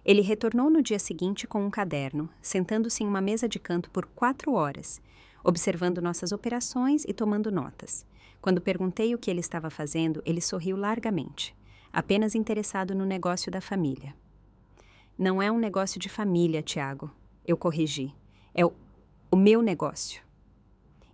Ele retornou no dia seguinte com um caderno, sentando-se em uma mesa de canto por 4 horas, observando nossas operações e tomando notas. Quando perguntei o que ele estava fazendo, ele sorriu largamente, apenas interessado no negócio da família. Não é um negócio de família, Tiago, eu corrigi. É o meu negócio.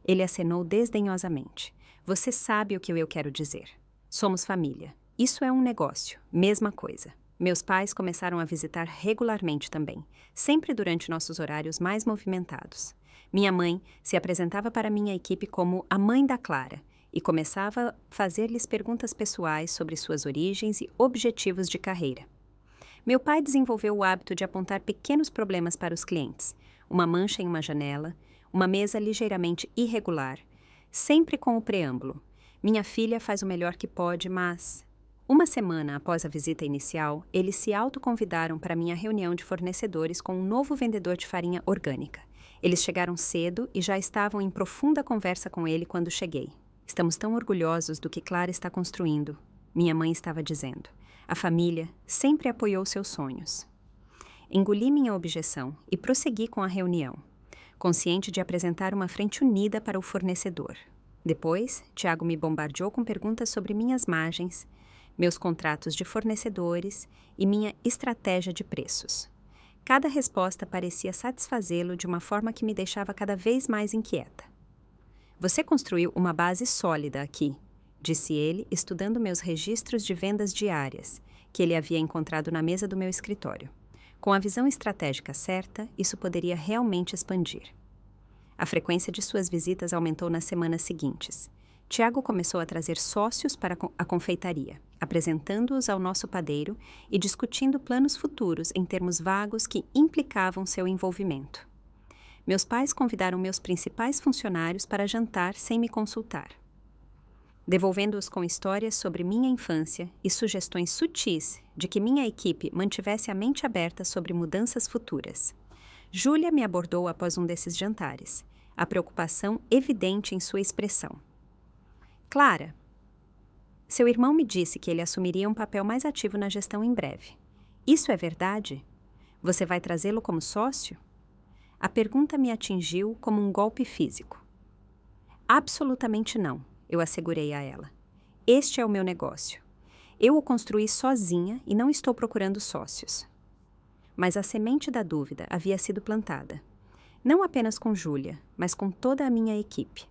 Ele acenou desdenhosamente. Você sabe o que eu quero dizer. Somos família. Isso é um negócio. Mesma coisa. Meus pais começaram a visitar regularmente também, sempre durante nossos horários mais movimentados. Minha mãe se apresentava para minha equipe como a mãe da Clara e começava a fazer-lhes perguntas pessoais sobre suas origens e objetivos de carreira. Meu pai desenvolveu o hábito de apontar pequenos problemas para os clientes, uma mancha em uma janela, uma mesa ligeiramente irregular, sempre com o preâmbulo: minha filha faz o melhor que pode, mas... Uma semana após a visita inicial, eles se autoconvidaram para minha reunião de fornecedores com um novo vendedor de farinha orgânica. Eles chegaram cedo e já estavam em profunda conversa com ele quando cheguei. Estamos tão orgulhosos do que Clara está construindo, minha mãe estava dizendo. A família sempre apoiou seus sonhos. Engoli minha objeção e prossegui com a reunião, consciente de apresentar uma frente unida para o fornecedor. Depois, Tiago me bombardeou com perguntas sobre minhas margens, meus contratos de fornecedores e minha estratégia de preços. Cada resposta parecia satisfazê-lo de uma forma que me deixava cada vez mais inquieta. Você construiu uma base sólida aqui, disse ele, estudando meus registros de vendas diárias, que ele havia encontrado na mesa do meu escritório. Com a visão estratégica certa, isso poderia realmente expandir. A frequência de suas visitas aumentou nas semanas seguintes. Tiago começou a trazer sócios para a confeitaria, apresentando-os ao nosso padeiro e discutindo planos futuros em termos vagos que implicavam seu envolvimento. Meus pais convidaram meus principais funcionários para jantar sem me consultar, devolvendo-os com histórias sobre minha infância e sugestões sutis de que minha equipe mantivesse a mente aberta sobre mudanças futuras. Júlia me abordou após um desses jantares, a preocupação evidente em sua expressão. Clara, seu irmão me disse que ele assumiria um papel mais ativo na gestão em breve. Isso é verdade? Você vai trazê-lo como sócio? A pergunta me atingiu como um golpe físico. Absolutamente não, eu assegurei a ela. Este é o meu negócio. Eu o construí sozinha e não estou procurando sócios. Mas a semente da dúvida havia sido plantada. Não apenas com Júlia, mas com toda a minha equipe.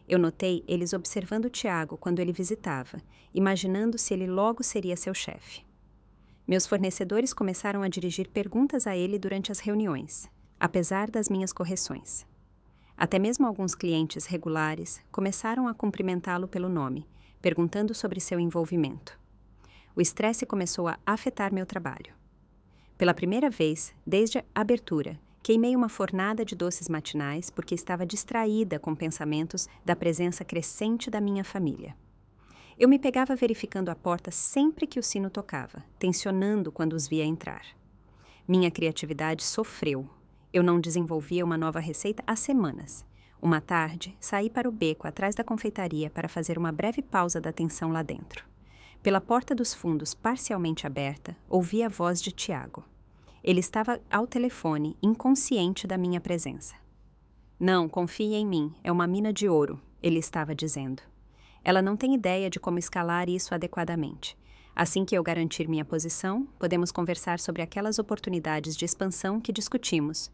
Eu notei eles observando Tiago quando ele visitava, imaginando se ele logo seria seu chefe. Meus fornecedores começaram a dirigir perguntas a ele durante as reuniões, apesar das minhas correções. Até mesmo alguns clientes regulares começaram a cumprimentá-lo pelo nome, perguntando sobre seu envolvimento. O estresse começou a afetar meu trabalho. Pela primeira vez, desde a abertura, queimei uma fornada de doces matinais porque estava distraída com pensamentos da presença crescente da minha família. Eu me pegava verificando a porta sempre que o sino tocava, tensionando quando os via entrar. Minha criatividade sofreu. Eu não desenvolvia uma nova receita há semanas. Uma tarde, saí para o beco atrás da confeitaria para fazer uma breve pausa da tensão lá dentro. Pela porta dos fundos parcialmente aberta, ouvi a voz de Tiago. Ele estava ao telefone, inconsciente da minha presença. Não, confie em mim, é uma mina de ouro, ele estava dizendo. Ela não tem ideia de como escalar isso adequadamente. Assim que eu garantir minha posição, podemos conversar sobre aquelas oportunidades de expansão que discutimos.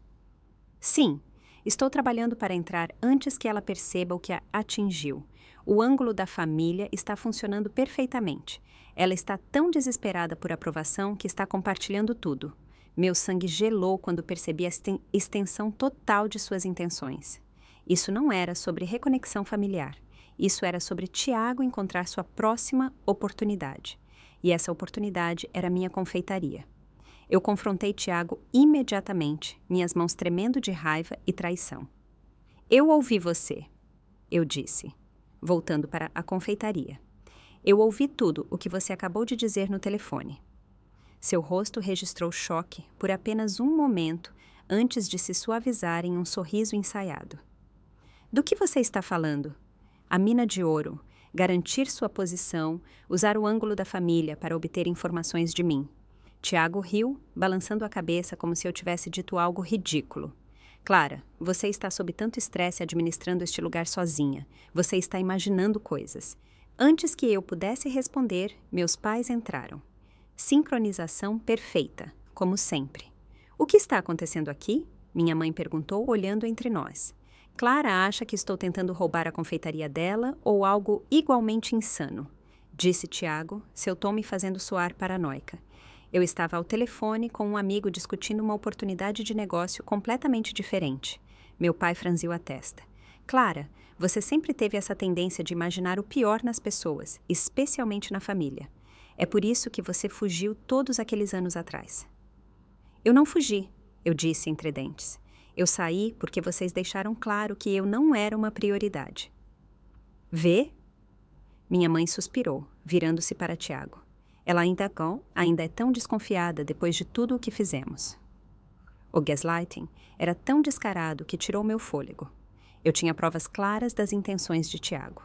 Sim, Estou trabalhando para entrar antes que ela perceba o que a atingiu. O ângulo da família está funcionando perfeitamente. Ela está tão desesperada por aprovação que está compartilhando tudo. Meu sangue gelou quando percebi a extensão total de suas intenções. Isso não era sobre reconexão familiar. Isso era sobre Tiago encontrar sua próxima oportunidade. E essa oportunidade era minha confeitaria. Eu confrontei Tiago imediatamente, minhas mãos tremendo de raiva e traição. Eu ouvi você, eu disse, voltando para a confeitaria. Eu ouvi tudo o que você acabou de dizer no telefone. Seu rosto registrou choque por apenas um momento antes de se suavizar em um sorriso ensaiado. Do que você está falando? A mina de ouro, garantir sua posição, usar o ângulo da família para obter informações de mim. Tiago riu, balançando a cabeça como se eu tivesse dito algo ridículo. Clara, você está sob tanto estresse administrando este lugar sozinha. Você está imaginando coisas. Antes que eu pudesse responder, meus pais entraram. Sincronização perfeita, como sempre. O que está acontecendo aqui? Minha mãe perguntou, olhando entre nós. Clara acha que estou tentando roubar a confeitaria dela ou algo igualmente insano, disse Tiago, seu tom me fazendo soar paranoica. Eu estava ao telefone com um amigo discutindo uma oportunidade de negócio completamente diferente. Meu pai franziu a testa. Clara, você sempre teve essa tendência de imaginar o pior nas pessoas, especialmente na família. É por isso que você fugiu todos aqueles anos atrás. Eu não fugi, eu disse entre dentes. Eu saí porque vocês deixaram claro que eu não era uma prioridade. Vê? Minha mãe suspirou, virando-se para Tiago. Ela ainda é tão desconfiada depois de tudo o que fizemos. O gaslighting era tão descarado que tirou meu fôlego. Eu tinha provas claras das intenções de Tiago.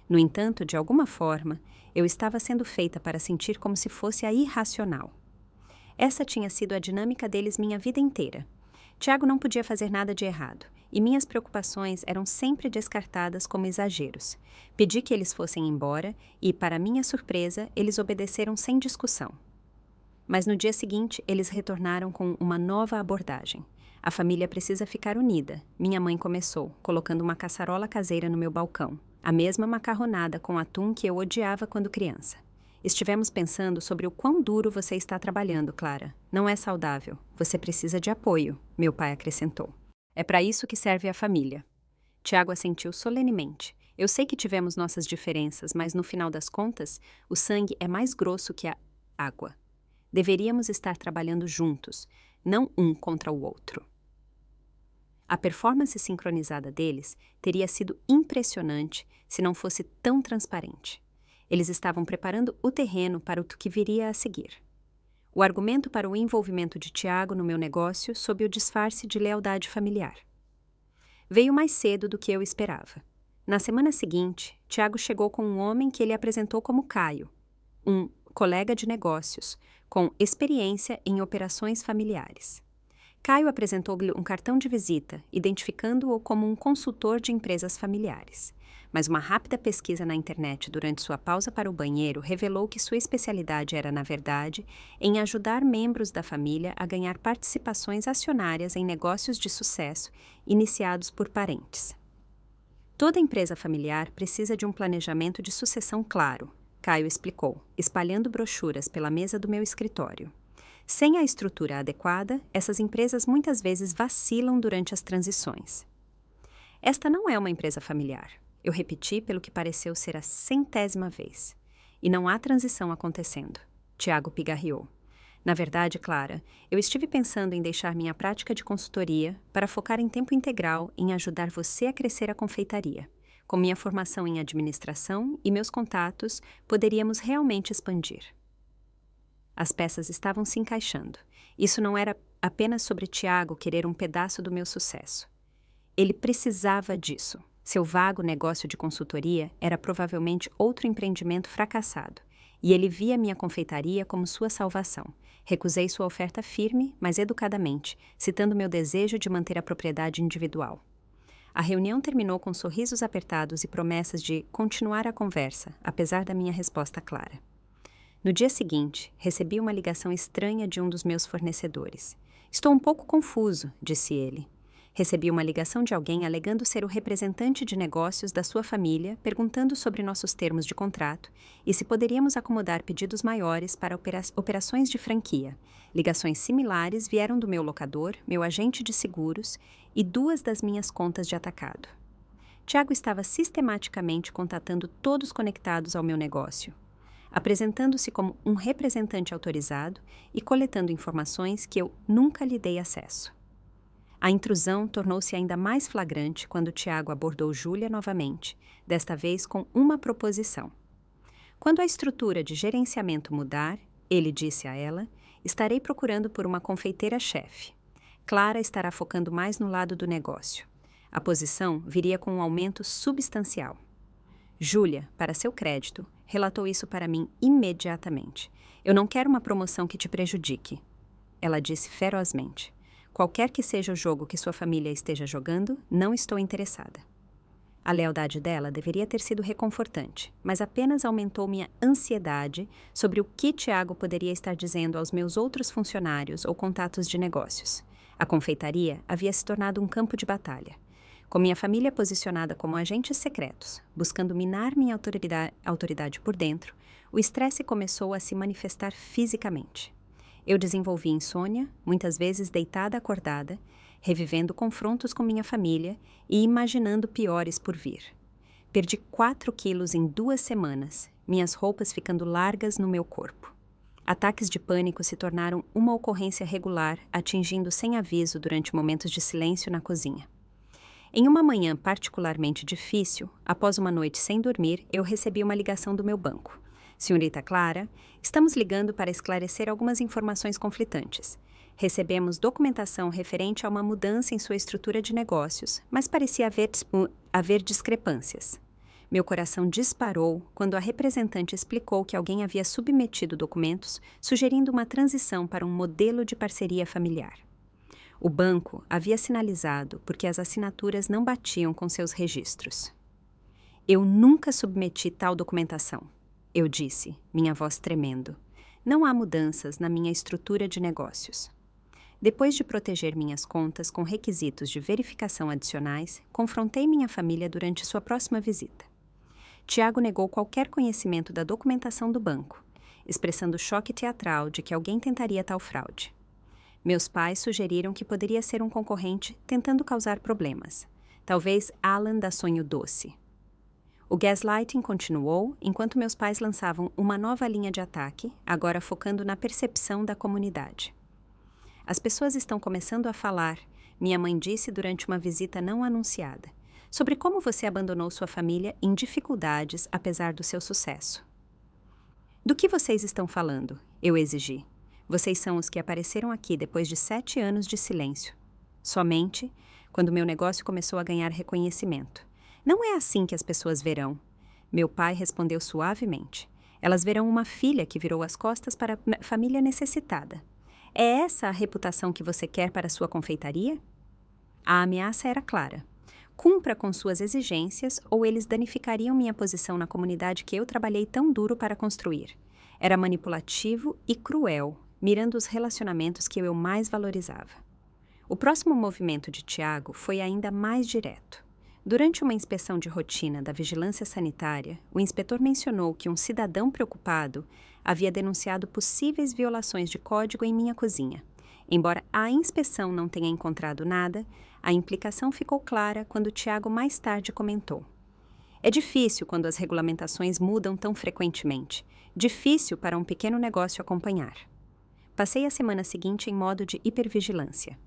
No entanto, de alguma forma, eu estava sendo feita para sentir como se fosse a irracional. Essa tinha sido a dinâmica deles minha vida inteira. Tiago não podia fazer nada de errado, e minhas preocupações eram sempre descartadas como exageros. Pedi que eles fossem embora e, para minha surpresa, eles obedeceram sem discussão. Mas no dia seguinte, eles retornaram com uma nova abordagem. A família precisa ficar unida, minha mãe começou, colocando uma caçarola caseira no meu balcão, a mesma macarronada com atum que eu odiava quando criança. Estivemos pensando sobre o quão duro você está trabalhando, Clara. Não é saudável. Você precisa de apoio, meu pai acrescentou. É para isso que serve a família. Tiago assentiu solenemente. Eu sei que tivemos nossas diferenças, mas no final das contas, o sangue é mais grosso que a água. Deveríamos estar trabalhando juntos, não um contra o outro. A performance sincronizada deles teria sido impressionante se não fosse tão transparente. Eles estavam preparando o terreno para o que viria a seguir. O argumento para o envolvimento de Tiago no meu negócio sob o disfarce de lealdade familiar. Veio mais cedo do que eu esperava. Na semana seguinte, Tiago chegou com um homem que ele apresentou como Caio, um colega de negócios, com experiência em operações familiares. Caio apresentou-lhe um cartão de visita, identificando-o como um consultor de empresas familiares. Mas uma rápida pesquisa na internet durante sua pausa para o banheiro revelou que sua especialidade era, na verdade, em ajudar membros da família a ganhar participações acionárias em negócios de sucesso iniciados por parentes. Toda empresa familiar precisa de um planejamento de sucessão claro, Caio explicou, espalhando brochuras pela mesa do meu escritório. Sem a estrutura adequada, essas empresas muitas vezes vacilam durante as transições. Esta não é uma empresa familiar. Eu repeti pelo que pareceu ser a 100ª vez. E não há transição acontecendo. Tiago pigarreou. Na verdade, Clara, eu estive pensando em deixar minha prática de consultoria para focar em tempo integral em ajudar você a crescer a confeitaria. Com minha formação em administração e meus contatos, poderíamos realmente expandir. As peças estavam se encaixando. Isso não era apenas sobre Tiago querer um pedaço do meu sucesso. Ele precisava disso. Seu vago negócio de consultoria era provavelmente outro empreendimento fracassado, e ele via minha confeitaria como sua salvação. Recusei sua oferta firme, mas educadamente, citando meu desejo de manter a propriedade individual. A reunião terminou com sorrisos apertados e promessas de continuar a conversa, apesar da minha resposta clara. No dia seguinte, recebi uma ligação estranha de um dos meus fornecedores. Estou um pouco confuso, disse ele. Recebi uma ligação de alguém alegando ser o representante de negócios da sua família, perguntando sobre nossos termos de contrato e se poderíamos acomodar pedidos maiores para operações de franquia. Ligações similares vieram do meu locador, meu agente de seguros e 2 das minhas contas de atacado. Tiago estava sistematicamente contatando todos conectados ao meu negócio, apresentando-se como um representante autorizado e coletando informações que eu nunca lhe dei acesso. A intrusão tornou-se ainda mais flagrante quando Tiago abordou Júlia novamente, desta vez com uma proposição. Quando a estrutura de gerenciamento mudar, ele disse a ela, estarei procurando por uma confeiteira-chefe. Clara estará focando mais no lado do negócio. A posição viria com um aumento substancial. Júlia, para seu crédito, relatou isso para mim imediatamente. Eu não quero uma promoção que te prejudique. Ela disse ferozmente. Qualquer que seja o jogo que sua família esteja jogando, não estou interessada. A lealdade dela deveria ter sido reconfortante, mas apenas aumentou minha ansiedade sobre o que Tiago poderia estar dizendo aos meus outros funcionários ou contatos de negócios. A confeitaria havia se tornado um campo de batalha. Com minha família posicionada como agentes secretos, buscando minar minha autoridade por dentro, o estresse começou a se manifestar fisicamente. Eu desenvolvi insônia, muitas vezes deitada acordada, revivendo confrontos com minha família e imaginando piores por vir. Perdi 4 quilos em 2 semanas, minhas roupas ficando largas no meu corpo. Ataques de pânico se tornaram uma ocorrência regular, atingindo sem aviso durante momentos de silêncio na cozinha. Em uma manhã particularmente difícil, após uma noite sem dormir, eu recebi uma ligação do meu banco. Senhorita Clara, estamos ligando para esclarecer algumas informações conflitantes. Recebemos documentação referente a uma mudança em sua estrutura de negócios, mas parecia haver discrepâncias. Meu coração disparou quando a representante explicou que alguém havia submetido documentos sugerindo uma transição para um modelo de parceria familiar. O banco havia sinalizado porque as assinaturas não batiam com seus registros. Eu nunca submeti tal documentação. Eu disse, minha voz tremendo. Não há mudanças na minha estrutura de negócios. Depois de proteger minhas contas com requisitos de verificação adicionais, confrontei minha família durante sua próxima visita. Tiago negou qualquer conhecimento da documentação do banco, expressando choque teatral de que alguém tentaria tal fraude. Meus pais sugeriram que poderia ser um concorrente tentando causar problemas. Talvez Alan da Sonho Doce. O gaslighting continuou enquanto meus pais lançavam uma nova linha de ataque, agora focando na percepção da comunidade. As pessoas estão começando a falar, minha mãe disse durante uma visita não anunciada, sobre como você abandonou sua família em dificuldades apesar do seu sucesso. Do que vocês estão falando? Eu exigi. Vocês são os que apareceram aqui depois de 7 anos de silêncio. Somente quando meu negócio começou a ganhar reconhecimento. Não é assim que as pessoas verão. Meu pai respondeu suavemente. Elas verão uma filha que virou as costas para a família necessitada. É essa a reputação que você quer para sua confeitaria? A ameaça era clara. Cumpra com suas exigências ou eles danificariam minha posição na comunidade que eu trabalhei tão duro para construir. Era manipulativo e cruel, mirando os relacionamentos que eu mais valorizava. O próximo movimento de Tiago foi ainda mais direto. Durante uma inspeção de rotina da vigilância sanitária, o inspetor mencionou que um cidadão preocupado havia denunciado possíveis violações de código em minha cozinha. Embora a inspeção não tenha encontrado nada, a implicação ficou clara quando Tiago mais tarde comentou. É difícil quando as regulamentações mudam tão frequentemente. Difícil para um pequeno negócio acompanhar. Passei a semana seguinte em modo de hipervigilância,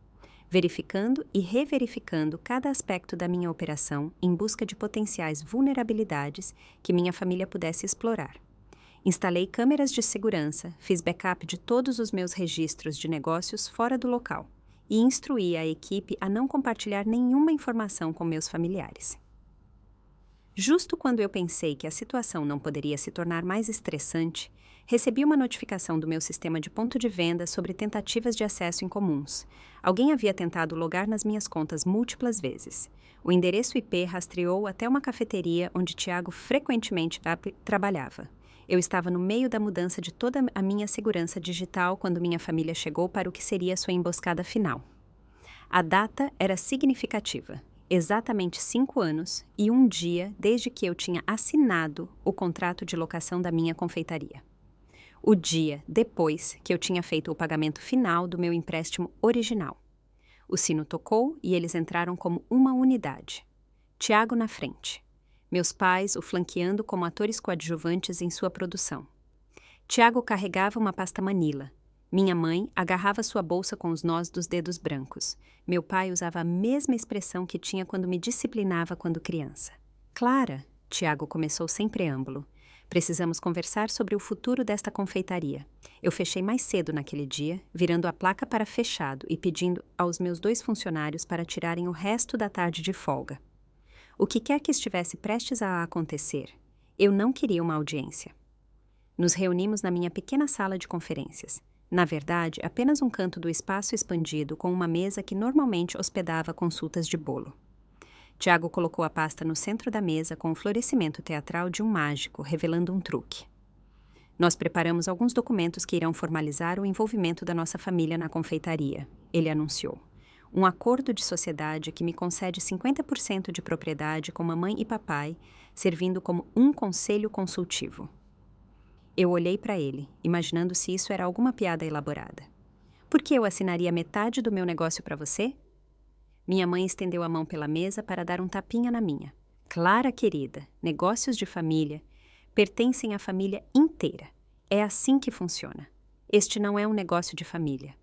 verificando e reverificando cada aspecto da minha operação em busca de potenciais vulnerabilidades que minha família pudesse explorar. Instalei câmeras de segurança, fiz backup de todos os meus registros de negócios fora do local e instruí a equipe a não compartilhar nenhuma informação com meus familiares. Justo quando eu pensei que a situação não poderia se tornar mais estressante, recebi uma notificação do meu sistema de ponto de venda sobre tentativas de acesso incomuns. Alguém havia tentado logar nas minhas contas múltiplas vezes. O endereço IP rastreou até uma cafeteria onde Tiago frequentemente trabalhava. Eu estava no meio da mudança de toda a minha segurança digital quando minha família chegou para o que seria sua emboscada final. A data era significativa. Exatamente 5 anos e um dia desde que eu tinha assinado o contrato de locação da minha confeitaria. O dia depois que eu tinha feito o pagamento final do meu empréstimo original. O sino tocou e eles entraram como uma unidade. Tiago na frente. Meus pais o flanqueando como atores coadjuvantes em sua produção. Tiago carregava uma pasta Manila. Minha mãe agarrava sua bolsa com os nós dos dedos brancos. Meu pai usava a mesma expressão que tinha quando me disciplinava quando criança. Clara, Tiago começou sem preâmbulo. Precisamos conversar sobre o futuro desta confeitaria. Eu fechei mais cedo naquele dia, virando a placa para fechado e pedindo aos meus 2 funcionários para tirarem o resto da tarde de folga. O que quer que estivesse prestes a acontecer, eu não queria uma audiência. Nos reunimos na minha pequena sala de conferências. Na verdade, apenas um canto do espaço expandido com uma mesa que normalmente hospedava consultas de bolo. Tiago colocou a pasta no centro da mesa com o florescimento teatral de um mágico, revelando um truque. Nós preparamos alguns documentos que irão formalizar o envolvimento da nossa família na confeitaria, ele anunciou. Um acordo de sociedade que me concede 50% de propriedade com mamãe e papai, servindo como um conselho consultivo. Eu olhei para ele, imaginando se isso era alguma piada elaborada. Por que eu assinaria metade do meu negócio para você? Minha mãe estendeu a mão pela mesa para dar um tapinha na minha. Clara, querida, negócios de família pertencem à família inteira. É assim que funciona. Este não é um negócio de família.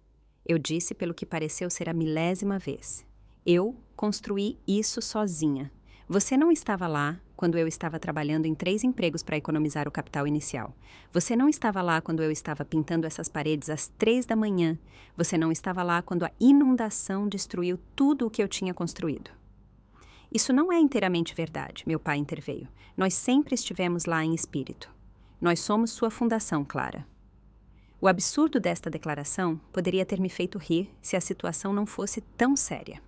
Eu disse pelo que pareceu ser a 1000ª vez. Eu construí isso sozinha. Você não estava lá quando eu estava trabalhando em 3 empregos para economizar o capital inicial. Você não estava lá quando eu estava pintando essas paredes às 3 da manhã. Você não estava lá quando a inundação destruiu tudo o que eu tinha construído. Isso não é inteiramente verdade, meu pai interveio. Nós sempre estivemos lá em espírito. Nós somos sua fundação, Clara. O absurdo desta declaração poderia ter me feito rir se a situação não fosse tão séria.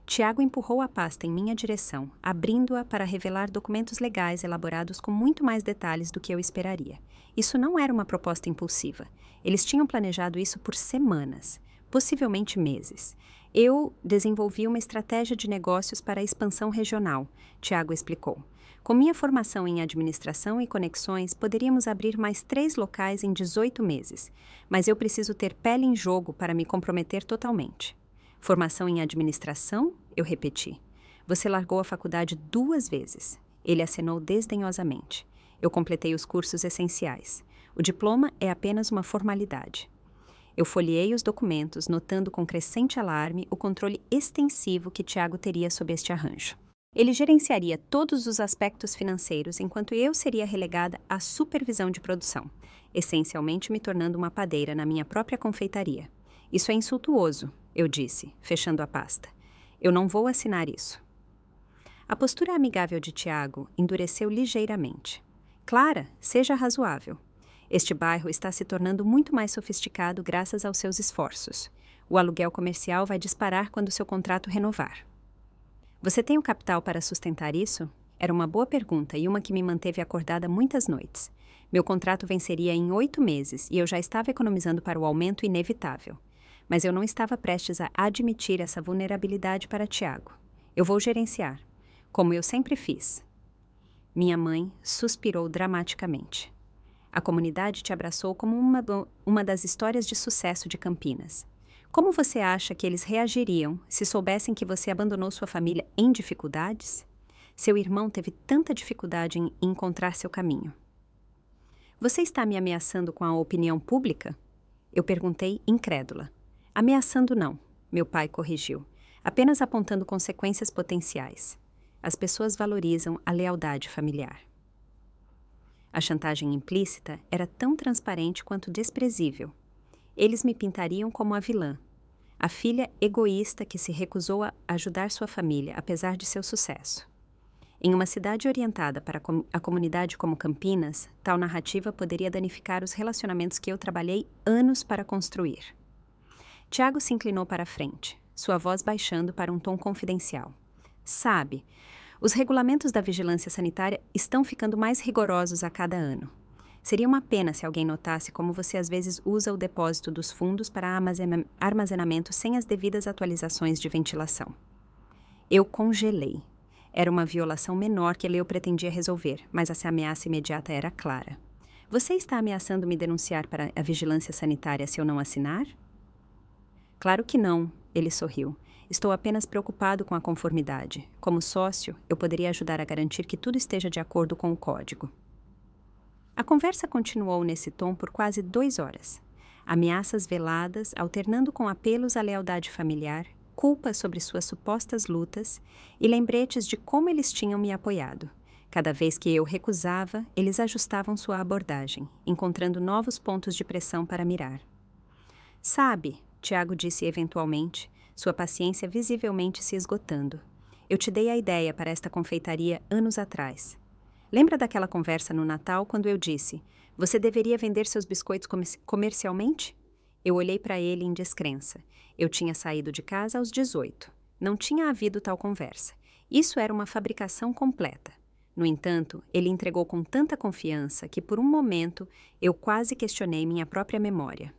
Tiago empurrou a pasta em minha direção, abrindo-a para revelar documentos legais elaborados com muito mais detalhes do que eu esperaria. Isso não era uma proposta impulsiva. Eles tinham planejado isso por semanas, possivelmente meses. Eu desenvolvi uma estratégia de negócios para a expansão regional, Tiago explicou. Com minha formação em administração e conexões, poderíamos abrir mais 3 locais em 18 meses, mas eu preciso ter pele em jogo para me comprometer totalmente. Formação em administração? Eu repeti. Você largou a faculdade 2 vezes. Ele acenou desdenhosamente. Eu completei os cursos essenciais. O diploma é apenas uma formalidade. Eu folheei os documentos, notando com crescente alarme o controle extensivo que Tiago teria sobre este arranjo. Ele gerenciaria todos os aspectos financeiros, enquanto eu seria relegada à supervisão de produção, essencialmente me tornando uma padeira na minha própria confeitaria. Isso é insultuoso, eu disse, fechando a pasta. Eu não vou assinar isso. A postura amigável de Tiago endureceu ligeiramente. Clara, seja razoável. Este bairro está se tornando muito mais sofisticado graças aos seus esforços. O aluguel comercial vai disparar quando seu contrato renovar. Você tem o capital para sustentar isso? Era uma boa pergunta e uma que me manteve acordada muitas noites. Meu contrato venceria em 8 meses e eu já estava economizando para o aumento inevitável. Mas eu não estava prestes a admitir essa vulnerabilidade para Tiago. Eu vou gerenciar, como eu sempre fiz. Minha mãe suspirou dramaticamente. A comunidade te abraçou como uma das histórias de sucesso de Campinas. Como você acha que eles reagiriam se soubessem que você abandonou sua família em dificuldades? Seu irmão teve tanta dificuldade em encontrar seu caminho. Você está me ameaçando com a opinião pública? Eu perguntei, incrédula. Ameaçando não, meu pai corrigiu, apenas apontando consequências potenciais. As pessoas valorizam a lealdade familiar. A chantagem implícita era tão transparente quanto desprezível. Eles me pintariam como a vilã, a filha egoísta que se recusou a ajudar sua família, apesar de seu sucesso. Em uma cidade orientada para a comunidade como Campinas, tal narrativa poderia danificar os relacionamentos que eu trabalhei anos para construir. Tiago se inclinou para a frente, sua voz baixando para um tom confidencial. Sabe, os regulamentos da vigilância sanitária estão ficando mais rigorosos a cada ano. Seria uma pena se alguém notasse como você às vezes usa o depósito dos fundos para armazenamento sem as devidas atualizações de ventilação. Eu congelei. Era uma violação menor que eu pretendia resolver, mas essa ameaça imediata era clara. Você está ameaçando me denunciar para a vigilância sanitária se eu não assinar? Claro que não, ele sorriu. Estou apenas preocupado com a conformidade. Como sócio, eu poderia ajudar a garantir que tudo esteja de acordo com o código. A conversa continuou nesse tom por quase 2 horas. Ameaças veladas, alternando com apelos à lealdade familiar, culpa sobre suas supostas lutas e lembretes de como eles tinham me apoiado. Cada vez que eu recusava, eles ajustavam sua abordagem, encontrando novos pontos de pressão para mirar. Sabe, Tiago disse eventualmente, sua paciência visivelmente se esgotando. Eu te dei a ideia para esta confeitaria anos atrás. Lembra daquela conversa no Natal quando eu disse, você deveria vender seus biscoitos comercialmente? Eu olhei para ele em descrença. Eu tinha saído de casa aos 18. Não tinha havido tal conversa. Isso era uma fabricação completa. No entanto, ele entregou com tanta confiança que, por um momento, eu quase questionei minha própria memória.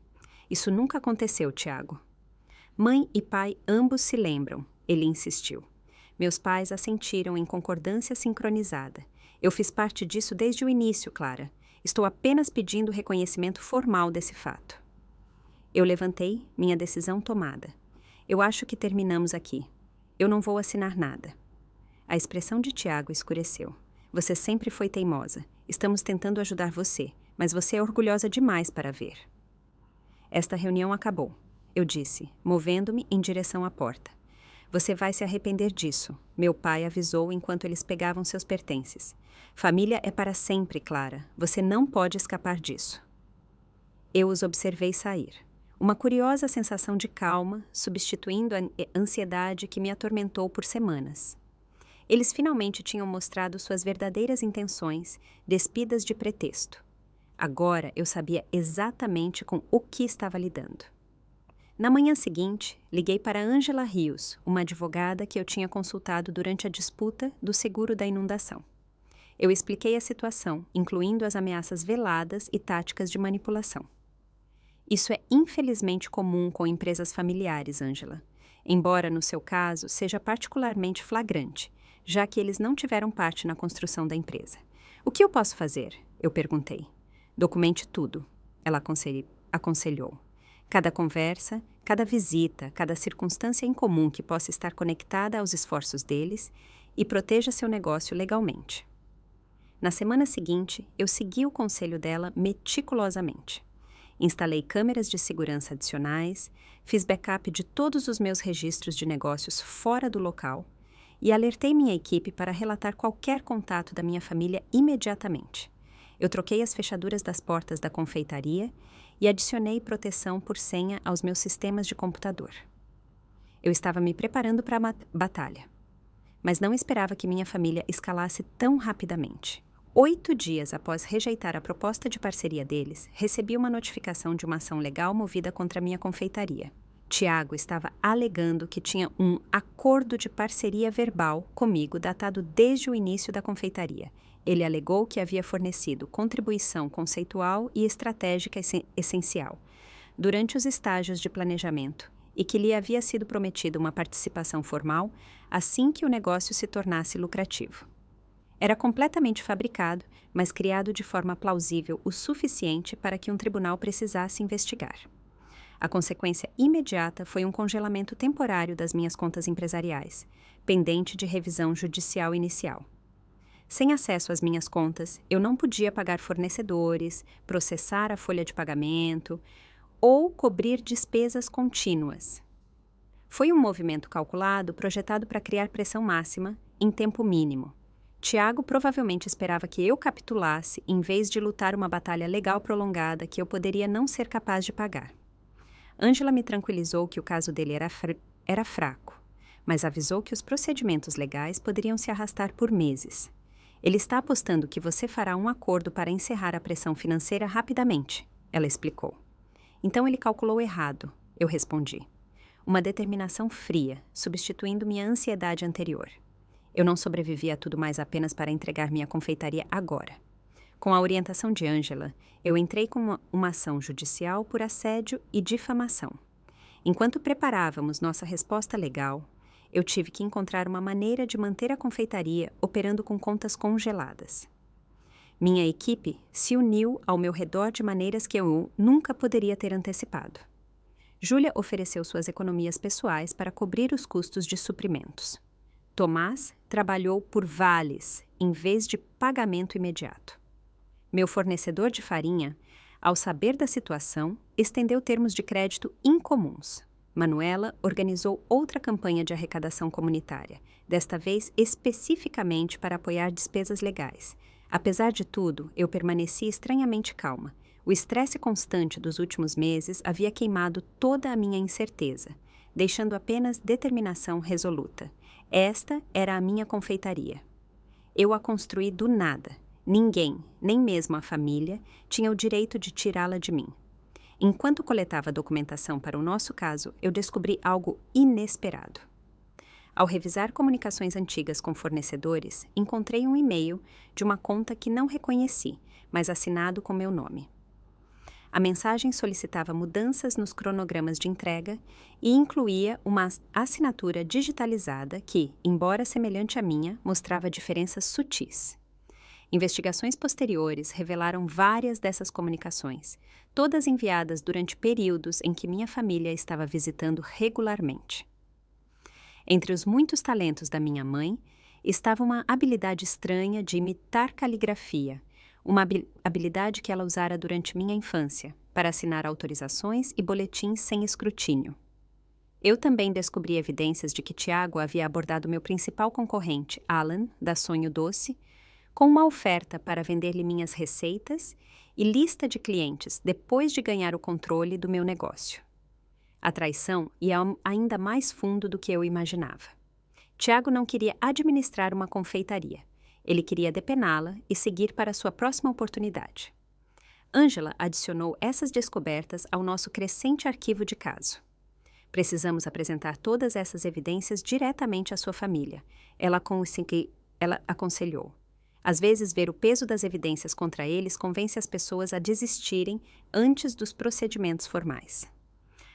Isso nunca aconteceu, Tiago. Mãe e pai ambos se lembram, ele insistiu. Meus pais assentiram em concordância sincronizada. Eu fiz parte disso desde o início, Clara. Estou apenas pedindo reconhecimento formal desse fato. Eu levantei, minha decisão tomada. Eu acho que terminamos aqui. Eu não vou assinar nada. A expressão de Tiago escureceu. Você sempre foi teimosa. Estamos tentando ajudar você, mas você é orgulhosa demais para ver. Esta reunião acabou, eu disse, movendo-me em direção à porta. Você vai se arrepender disso, meu pai avisou enquanto eles pegavam seus pertences. Família é para sempre, Clara. Você não pode escapar disso. Eu os observei sair. Uma curiosa sensação de calma, substituindo a ansiedade que me atormentou por semanas. Eles finalmente tinham mostrado suas verdadeiras intenções, despidas de pretexto. Agora eu sabia exatamente com o que estava lidando. Na manhã seguinte, liguei para Ângela Rios, uma advogada que eu tinha consultado durante a disputa do seguro da inundação. Eu expliquei a situação, incluindo as ameaças veladas e táticas de manipulação. Isso é infelizmente comum com empresas familiares, Ângela. Embora, no seu caso, seja particularmente flagrante, já que eles não tiveram parte na construção da empresa. O que eu posso fazer? Eu perguntei. Documente tudo, ela aconselhou. Cada conversa, cada visita, cada circunstância em comum que possa estar conectada aos esforços deles e proteja seu negócio legalmente. Na semana seguinte, eu segui o conselho dela meticulosamente. Instalei câmeras de segurança adicionais, fiz backup de todos os meus registros de negócios fora do local e alertei minha equipe para relatar qualquer contato da minha família imediatamente. Eu troquei as fechaduras das portas da confeitaria e adicionei proteção por senha aos meus sistemas de computador. Eu estava me preparando para a batalha, mas não esperava que minha família escalasse tão rapidamente. 8 dias após rejeitar a proposta de parceria deles, recebi uma notificação de uma ação legal movida contra a minha confeitaria. Tiago estava alegando que tinha um acordo de parceria verbal comigo datado desde o início da confeitaria. Ele alegou que havia fornecido contribuição conceitual e estratégica essencial durante os estágios de planejamento e que lhe havia sido prometida uma participação formal assim que o negócio se tornasse lucrativo. Era completamente fabricado, mas criado de forma plausível o suficiente para que um tribunal precisasse investigar. A consequência imediata foi um congelamento temporário das minhas contas empresariais, pendente de revisão judicial inicial. Sem acesso às minhas contas, eu não podia pagar fornecedores, processar a folha de pagamento ou cobrir despesas contínuas. Foi um movimento calculado, projetado para criar pressão máxima em tempo mínimo. Tiago provavelmente esperava que eu capitulasse em vez de lutar uma batalha legal prolongada que eu poderia não ser capaz de pagar. Ângela me tranquilizou que o caso dele era fraco, mas avisou que os procedimentos legais poderiam se arrastar por meses. Ele está apostando que você fará um acordo para encerrar a pressão financeira rapidamente, ela explicou. Então ele calculou errado, eu respondi. Uma determinação fria, substituindo minha ansiedade anterior. Eu não sobrevivi a tudo mais apenas para entregar minha confeitaria agora. Com a orientação de Ângela, eu entrei com uma ação judicial por assédio e difamação. Enquanto preparávamos nossa resposta legal, eu tive que encontrar uma maneira de manter a confeitaria operando com contas congeladas. Minha equipe se uniu ao meu redor de maneiras que eu nunca poderia ter antecipado. Júlia ofereceu suas economias pessoais para cobrir os custos de suprimentos. Tomás trabalhou por vales, em vez de pagamento imediato. Meu fornecedor de farinha, ao saber da situação, estendeu termos de crédito incomuns. Manuela organizou outra campanha de arrecadação comunitária, desta vez especificamente para apoiar despesas legais. Apesar de tudo, eu permaneci estranhamente calma. O estresse constante dos últimos meses havia queimado toda a minha incerteza, deixando apenas determinação resoluta. Esta era a minha confeitaria. Eu a construí do nada. Ninguém, nem mesmo a família, tinha o direito de tirá-la de mim. Enquanto coletava documentação para o nosso caso, eu descobri algo inesperado. Ao revisar comunicações antigas com fornecedores, encontrei um e-mail de uma conta que não reconheci, mas assinado com meu nome. A mensagem solicitava mudanças nos cronogramas de entrega e incluía uma assinatura digitalizada que, embora semelhante à minha, mostrava diferenças sutis. Investigações posteriores revelaram várias dessas comunicações, todas enviadas durante períodos em que minha família estava visitando regularmente. Entre os muitos talentos da minha mãe, estava uma habilidade estranha de imitar caligrafia, uma habilidade que ela usara durante minha infância, para assinar autorizações e boletins sem escrutínio. Eu também descobri evidências de que Tiago havia abordado meu principal concorrente, Alan, da Sonho Doce, com uma oferta para vender-lhe minhas receitas e lista de clientes depois de ganhar o controle do meu negócio. A traição ia ainda mais fundo do que eu imaginava. Tiago não queria administrar uma confeitaria. Ele queria depená-la e seguir para sua próxima oportunidade. Ângela adicionou essas descobertas ao nosso crescente arquivo de caso. Precisamos apresentar todas essas evidências diretamente à sua família. Ela aconselhou. Às vezes, ver o peso das evidências contra eles convence as pessoas a desistirem antes dos procedimentos formais.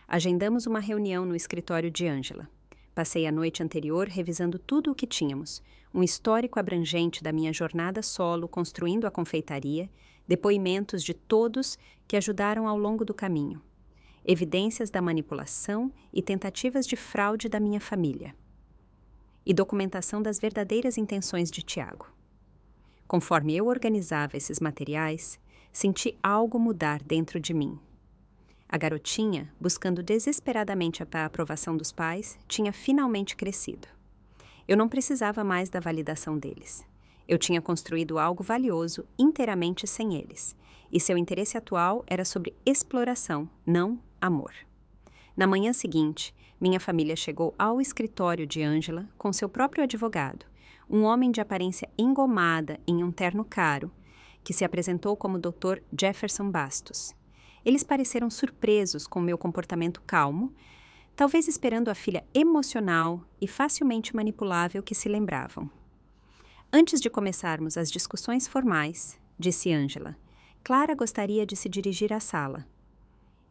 Agendamos uma reunião no escritório de Ângela. Passei a noite anterior revisando tudo o que tínhamos, um histórico abrangente da minha jornada solo construindo a confeitaria, depoimentos de todos que ajudaram ao longo do caminho, evidências da manipulação e tentativas de fraude da minha família, e documentação das verdadeiras intenções de Tiago. Conforme eu organizava esses materiais, senti algo mudar dentro de mim. A garotinha, buscando desesperadamente a aprovação dos pais, tinha finalmente crescido. Eu não precisava mais da validação deles. Eu tinha construído algo valioso inteiramente sem eles, e seu interesse atual era sobre exploração, não amor. Na manhã seguinte, minha família chegou ao escritório de Ângela com seu próprio advogado, um homem de aparência engomada em um terno caro, que se apresentou como Dr. Jefferson Bastos. Eles pareceram surpresos com meu comportamento calmo, talvez esperando a filha emocional e facilmente manipulável que se lembravam. Antes de começarmos as discussões formais, disse Ângela, Clara gostaria de se dirigir à sala.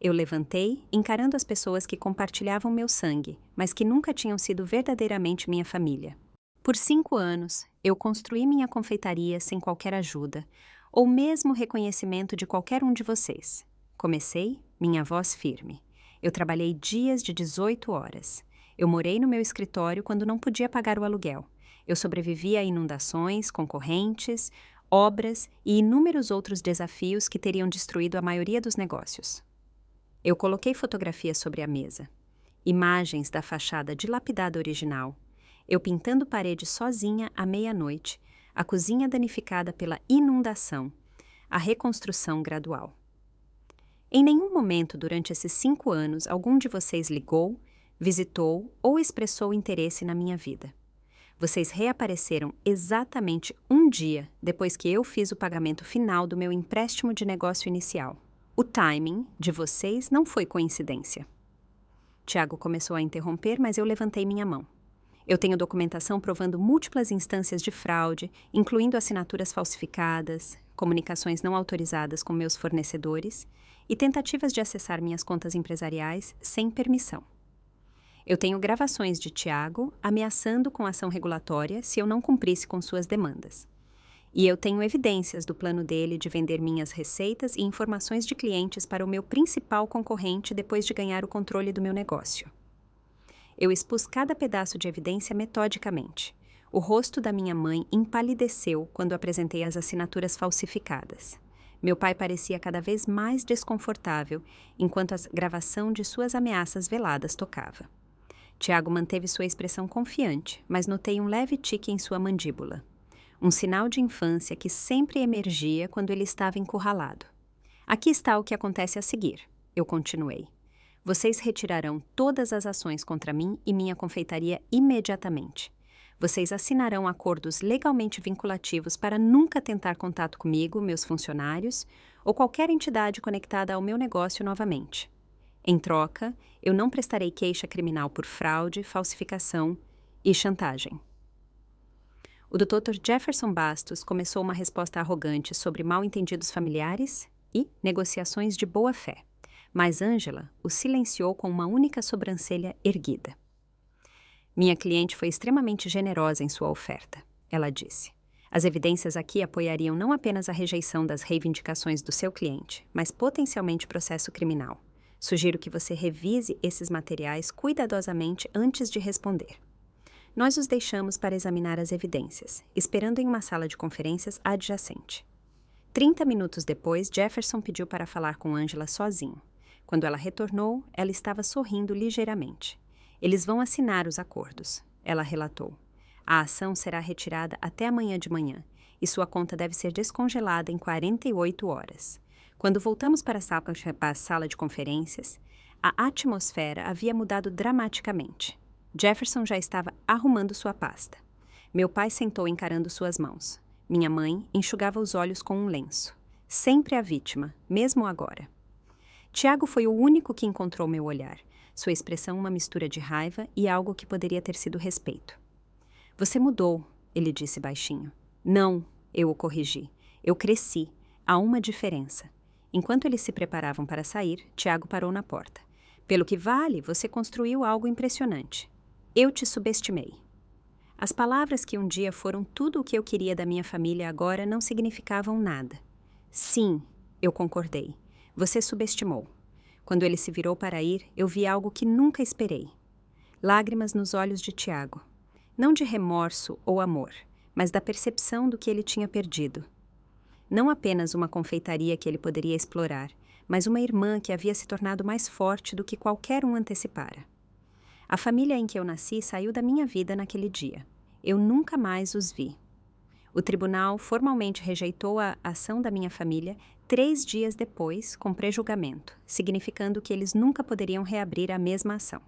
Eu levantei, encarando as pessoas que compartilhavam meu sangue, mas que nunca tinham sido verdadeiramente minha família. Por 5 anos, eu construí minha confeitaria sem qualquer ajuda, ou mesmo reconhecimento de qualquer um de vocês. Comecei, minha voz firme. Eu trabalhei dias de 18 horas. Eu morei no meu escritório quando não podia pagar o aluguel. Eu sobrevivi a inundações, concorrentes, obras e inúmeros outros desafios que teriam destruído a maioria dos negócios. Eu coloquei fotografias sobre a mesa. Imagens da fachada dilapidada original. Eu pintando paredes sozinha à meia-noite, a cozinha danificada pela inundação, a reconstrução gradual. Em nenhum momento durante esses 5 anos algum de vocês ligou, visitou ou expressou interesse na minha vida. Vocês reapareceram exatamente um dia depois que eu fiz o pagamento final do meu empréstimo de negócio inicial. O timing de vocês não foi coincidência. Tiago começou a interromper, mas eu levantei minha mão. Eu tenho documentação provando múltiplas instâncias de fraude, incluindo assinaturas falsificadas, comunicações não autorizadas com meus fornecedores e tentativas de acessar minhas contas empresariais sem permissão. Eu tenho gravações de Tiago ameaçando com ação regulatória se eu não cumprisse com suas demandas. E eu tenho evidências do plano dele de vender minhas receitas e informações de clientes para o meu principal concorrente depois de ganhar o controle do meu negócio. Eu expus cada pedaço de evidência metodicamente. O rosto da minha mãe empalideceu quando apresentei as assinaturas falsificadas. Meu pai parecia cada vez mais desconfortável enquanto a gravação de suas ameaças veladas tocava. Tiago manteve sua expressão confiante, mas notei um leve tique em sua mandíbula. Um sinal de infância que sempre emergia quando ele estava encurralado. Aqui está o que acontece a seguir, eu continuei. Vocês retirarão todas as ações contra mim e minha confeitaria imediatamente. Vocês assinarão acordos legalmente vinculativos para nunca tentar contato comigo, meus funcionários ou qualquer entidade conectada ao meu negócio novamente. Em troca, eu não prestarei queixa criminal por fraude, falsificação e chantagem. O Dr. Jefferson Bastos começou uma resposta arrogante sobre mal-entendidos familiares e negociações de boa-fé, mas Angela o silenciou com uma única sobrancelha erguida. Minha cliente foi extremamente generosa em sua oferta, ela disse. As evidências aqui apoiariam não apenas a rejeição das reivindicações do seu cliente, mas potencialmente processo criminal. Sugiro que você revise esses materiais cuidadosamente antes de responder. Nós os deixamos para examinar as evidências, esperando em uma sala de conferências adjacente. 30 minutos depois, Jefferson pediu para falar com Angela sozinho. Quando ela retornou, ela estava sorrindo ligeiramente. Eles vão assinar os acordos, ela relatou. A ação será retirada até amanhã de manhã e sua conta deve ser descongelada em 48 horas. Quando voltamos para a sala de conferências, a atmosfera havia mudado dramaticamente. Jefferson já estava arrumando sua pasta. Meu pai sentou encarando suas mãos. Minha mãe enxugava os olhos com um lenço. Sempre a vítima, mesmo agora. Tiago foi o único que encontrou meu olhar. Sua expressão uma mistura de raiva e algo que poderia ter sido respeito. Você mudou, ele disse baixinho. Não, eu o corrigi. Eu cresci. Há uma diferença. Enquanto eles se preparavam para sair, Tiago parou na porta. Pelo que vale, você construiu algo impressionante. Eu te subestimei. As palavras que um dia foram tudo o que eu queria da minha família agora não significavam nada. Sim, eu concordei. Você subestimou. Quando ele se virou para ir, eu vi algo que nunca esperei. Lágrimas nos olhos de Tiago. Não de remorso ou amor, mas da percepção do que ele tinha perdido. Não apenas uma confeitaria que ele poderia explorar, mas uma irmã que havia se tornado mais forte do que qualquer um antecipara. A família em que eu nasci saiu da minha vida naquele dia. Eu nunca mais os vi. O tribunal formalmente rejeitou a ação da minha família 3 dias depois, com prejulgamento, significando que eles nunca poderiam reabrir a mesma ação.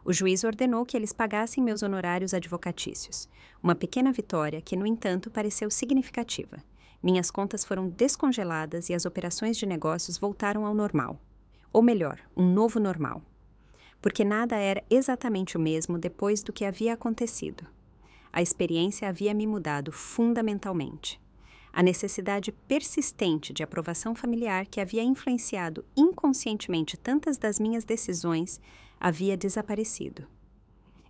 O juiz ordenou que eles pagassem meus honorários advocatícios, uma pequena vitória que, no entanto, pareceu significativa. Minhas contas foram descongeladas e as operações de negócios voltaram ao normal. Ou melhor, um novo normal. Porque nada era exatamente o mesmo depois do que havia acontecido. A experiência havia me mudado fundamentalmente. A necessidade persistente de aprovação familiar que havia influenciado inconscientemente tantas das minhas decisões havia desaparecido.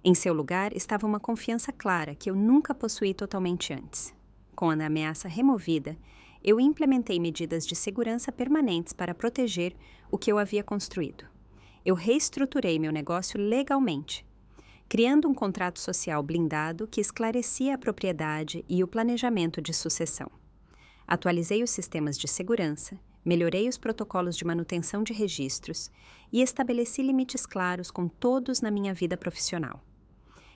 Em seu lugar estava uma confiança clara que eu nunca possuí totalmente antes. Com a ameaça removida, eu implementei medidas de segurança permanentes para proteger o que eu havia construído. Eu reestruturei meu negócio legalmente, criando um contrato social blindado que esclarecia a propriedade e o planejamento de sucessão. Atualizei os sistemas de segurança, melhorei os protocolos de manutenção de registros e estabeleci limites claros com todos na minha vida profissional.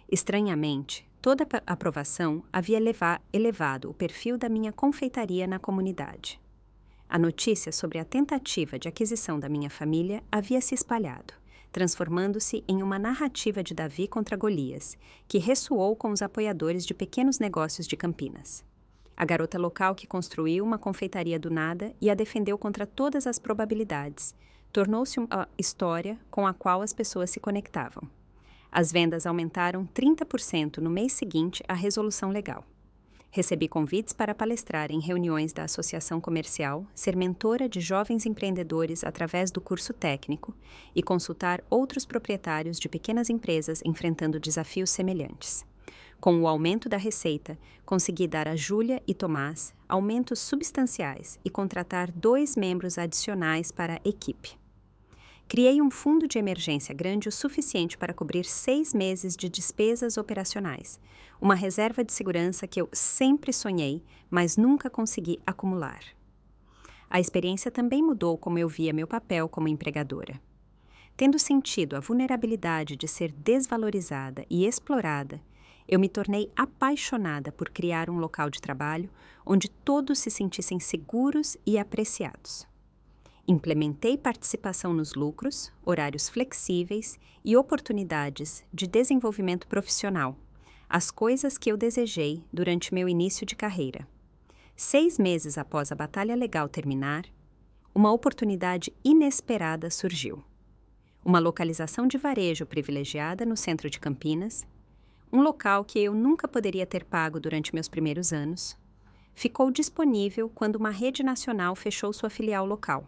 Estranhamente, toda a aprovação havia elevado o perfil da minha confeitaria na comunidade. A notícia sobre a tentativa de aquisição da minha família havia se espalhado, transformando-se em uma narrativa de Davi contra Golias, que ressoou com os apoiadores de pequenos negócios de Campinas. A garota local que construiu uma confeitaria do nada e a defendeu contra todas as probabilidades, tornou-se uma história com a qual as pessoas se conectavam. As vendas aumentaram 30% no mês seguinte à resolução legal. Recebi convites para palestrar em reuniões da Associação Comercial, ser mentora de jovens empreendedores através do curso técnico e consultar outros proprietários de pequenas empresas enfrentando desafios semelhantes. Com o aumento da receita, consegui dar a Júlia e Tomás aumentos substanciais e contratar 2 membros adicionais para a equipe. Criei um fundo de emergência grande o suficiente para cobrir 6 meses de despesas operacionais, uma reserva de segurança que eu sempre sonhei, mas nunca consegui acumular. A experiência também mudou como eu via meu papel como empregadora. Tendo sentido a vulnerabilidade de ser desvalorizada e explorada, eu me tornei apaixonada por criar um local de trabalho onde todos se sentissem seguros e apreciados. Implementei participação nos lucros, horários flexíveis e oportunidades de desenvolvimento profissional, as coisas que eu desejei durante meu início de carreira. 6 meses após a batalha legal terminar, uma oportunidade inesperada surgiu. Uma localização de varejo privilegiada no centro de Campinas, um local que eu nunca poderia ter pago durante meus primeiros anos, ficou disponível quando uma rede nacional fechou sua filial local.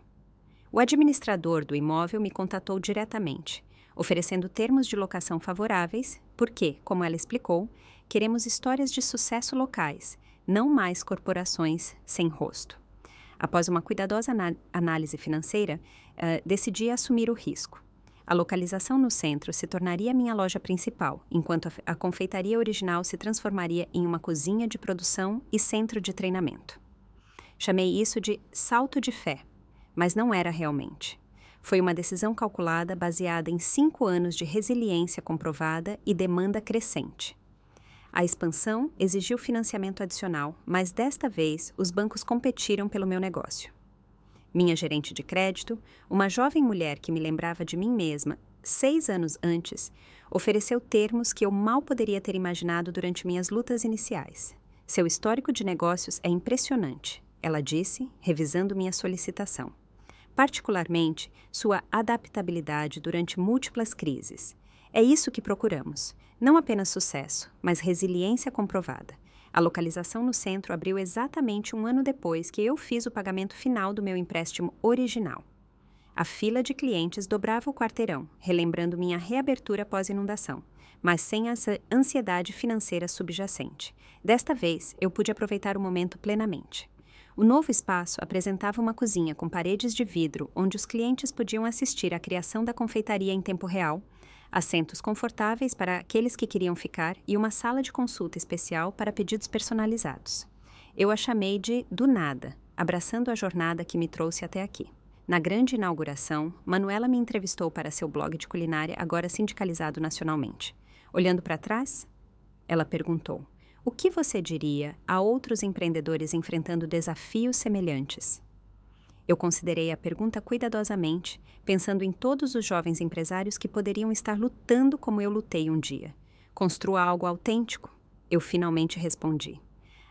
O administrador do imóvel me contatou diretamente, oferecendo termos de locação favoráveis, porque, como ela explicou, queremos histórias de sucesso locais, não mais corporações sem rosto. Após uma cuidadosa análise financeira, decidi assumir o risco. A localização no centro se tornaria minha loja principal, enquanto a confeitaria original se transformaria em uma cozinha de produção e centro de treinamento. Chamei isso de salto de fé, mas não era realmente. Foi uma decisão calculada baseada em 5 anos de resiliência comprovada e demanda crescente. A expansão exigiu financiamento adicional, mas desta vez os bancos competiram pelo meu negócio. Minha gerente de crédito, uma jovem mulher que me lembrava de mim mesma 6 anos antes, ofereceu termos que eu mal poderia ter imaginado durante minhas lutas iniciais. Seu histórico de negócios é impressionante, ela disse, revisando minha solicitação. Particularmente, sua adaptabilidade durante múltiplas crises. É isso que procuramos. Não apenas sucesso, mas resiliência comprovada. A localização no centro abriu exatamente 1 ano depois que eu fiz o pagamento final do meu empréstimo original. A fila de clientes dobrava o quarteirão, relembrando minha reabertura pós-inundação, mas sem a ansiedade financeira subjacente. Desta vez, eu pude aproveitar o momento plenamente. O novo espaço apresentava uma cozinha com paredes de vidro onde os clientes podiam assistir à criação da confeitaria em tempo real, assentos confortáveis para aqueles que queriam ficar e uma sala de consulta especial para pedidos personalizados. Eu a chamei de Do Nada, abraçando a jornada que me trouxe até aqui. Na grande inauguração, Manuela me entrevistou para seu blog de culinária, agora sindicalizado nacionalmente. Olhando para trás, ela perguntou: o que você diria a outros empreendedores enfrentando desafios semelhantes? Eu considerei a pergunta cuidadosamente, pensando em todos os jovens empresários que poderiam estar lutando como eu lutei um dia. Construa algo autêntico, eu finalmente respondi.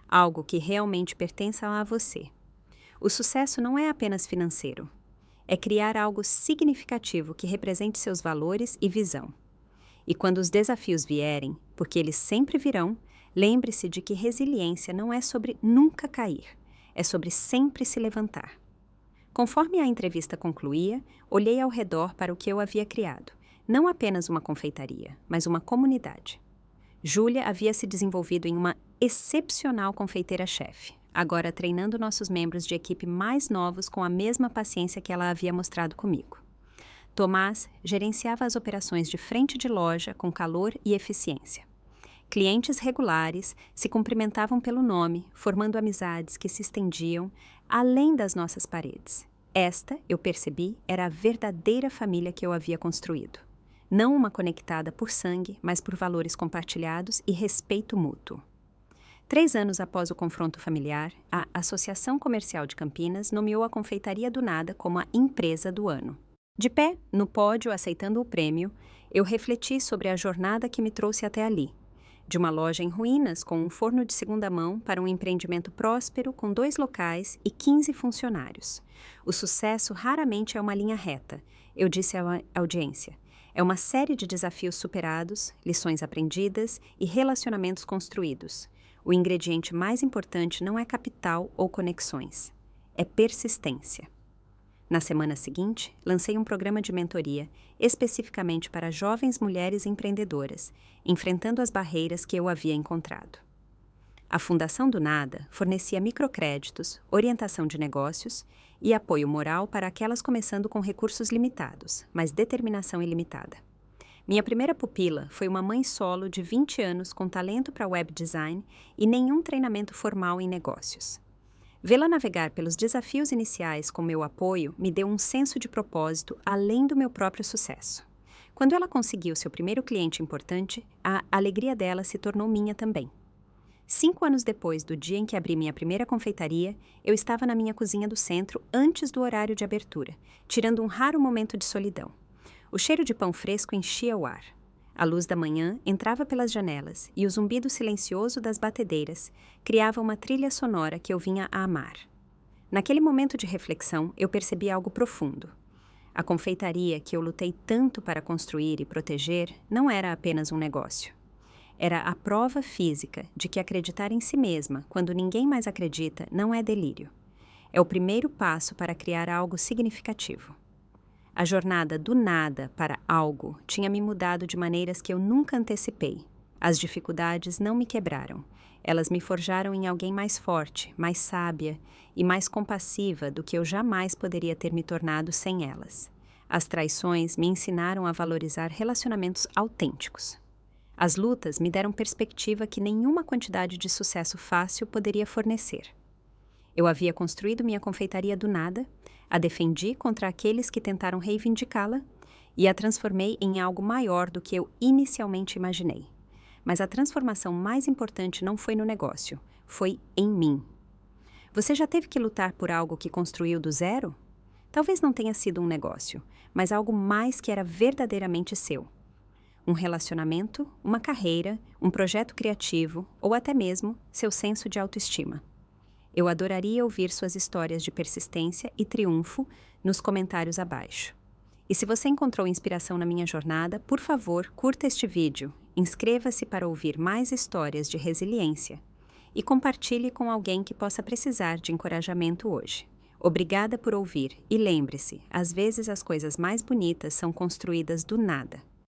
Algo que realmente pertença a você. O sucesso não é apenas financeiro. É criar algo significativo que represente seus valores e visão. E quando os desafios vierem, porque eles sempre virão, lembre-se de que resiliência não é sobre nunca cair, é sobre sempre se levantar. Conforme a entrevista concluía, olhei ao redor para o que eu havia criado, não apenas uma confeitaria, mas uma comunidade. Júlia havia se desenvolvido em uma excepcional confeiteira-chefe, agora treinando nossos membros de equipe mais novos com a mesma paciência que ela havia mostrado comigo. Tomás gerenciava as operações de frente de loja com calor e eficiência. Clientes regulares se cumprimentavam pelo nome, formando amizades que se estendiam além das nossas paredes. Esta, eu percebi, era a verdadeira família que eu havia construído. Não uma conectada por sangue, mas por valores compartilhados e respeito mútuo. 3 anos após o confronto familiar, a Associação Comercial de Campinas nomeou a Confeitaria do Nada como a Empresa do Ano. De pé, no pódio, aceitando o prêmio, eu refleti sobre a jornada que me trouxe até ali. De uma loja em ruínas com um forno de segunda mão para um empreendimento próspero com 2 locais e 15 funcionários. O sucesso raramente é uma linha reta, eu disse à audiência. É uma série de desafios superados, lições aprendidas e relacionamentos construídos. O ingrediente mais importante não é capital ou conexões, é persistência. Na semana seguinte, lancei um programa de mentoria especificamente para jovens mulheres empreendedoras, enfrentando as barreiras que eu havia encontrado. A Fundação do Nada fornecia microcréditos, orientação de negócios e apoio moral para aquelas começando com recursos limitados, mas determinação ilimitada. Minha primeira pupila foi uma mãe solo de 20 anos com talento para web design e nenhum treinamento formal em negócios. Vê-la navegar pelos desafios iniciais com meu apoio me deu um senso de propósito além do meu próprio sucesso. Quando ela conseguiu seu primeiro cliente importante, a alegria dela se tornou minha também. 5 anos depois do dia em que abri minha primeira confeitaria, eu estava na minha cozinha do centro antes do horário de abertura, tirando um raro momento de solidão. O cheiro de pão fresco enchia o ar. A luz da manhã entrava pelas janelas e o zumbido silencioso das batedeiras criava uma trilha sonora que eu vinha a amar. Naquele momento de reflexão, eu percebi algo profundo. A confeitaria que eu lutei tanto para construir e proteger não era apenas um negócio. Era a prova física de que acreditar em si mesma, quando ninguém mais acredita, não é delírio. É o primeiro passo para criar algo significativo. A jornada do nada para algo tinha me mudado de maneiras que eu nunca antecipei. As dificuldades não me quebraram. Elas me forjaram em alguém mais forte, mais sábia e mais compassiva do que eu jamais poderia ter me tornado sem elas. As traições me ensinaram a valorizar relacionamentos autênticos. As lutas me deram perspectiva que nenhuma quantidade de sucesso fácil poderia fornecer. Eu havia construído minha confeitaria do nada, a defendi contra aqueles que tentaram reivindicá-la e a transformei em algo maior do que eu inicialmente imaginei. Mas a transformação mais importante não foi no negócio, foi em mim. Você já teve que lutar por algo que construiu do zero? Talvez não tenha sido um negócio, mas algo mais que era verdadeiramente seu. Um relacionamento, uma carreira, um projeto criativo ou até mesmo seu senso de autoestima. Eu adoraria ouvir suas histórias de persistência e triunfo nos comentários abaixo. E se você encontrou inspiração na minha jornada, por favor, curta este vídeo, inscreva-se para ouvir mais histórias de resiliência e compartilhe com alguém que possa precisar de encorajamento hoje. Obrigada por ouvir e lembre-se, às vezes as coisas mais bonitas são construídas do nada.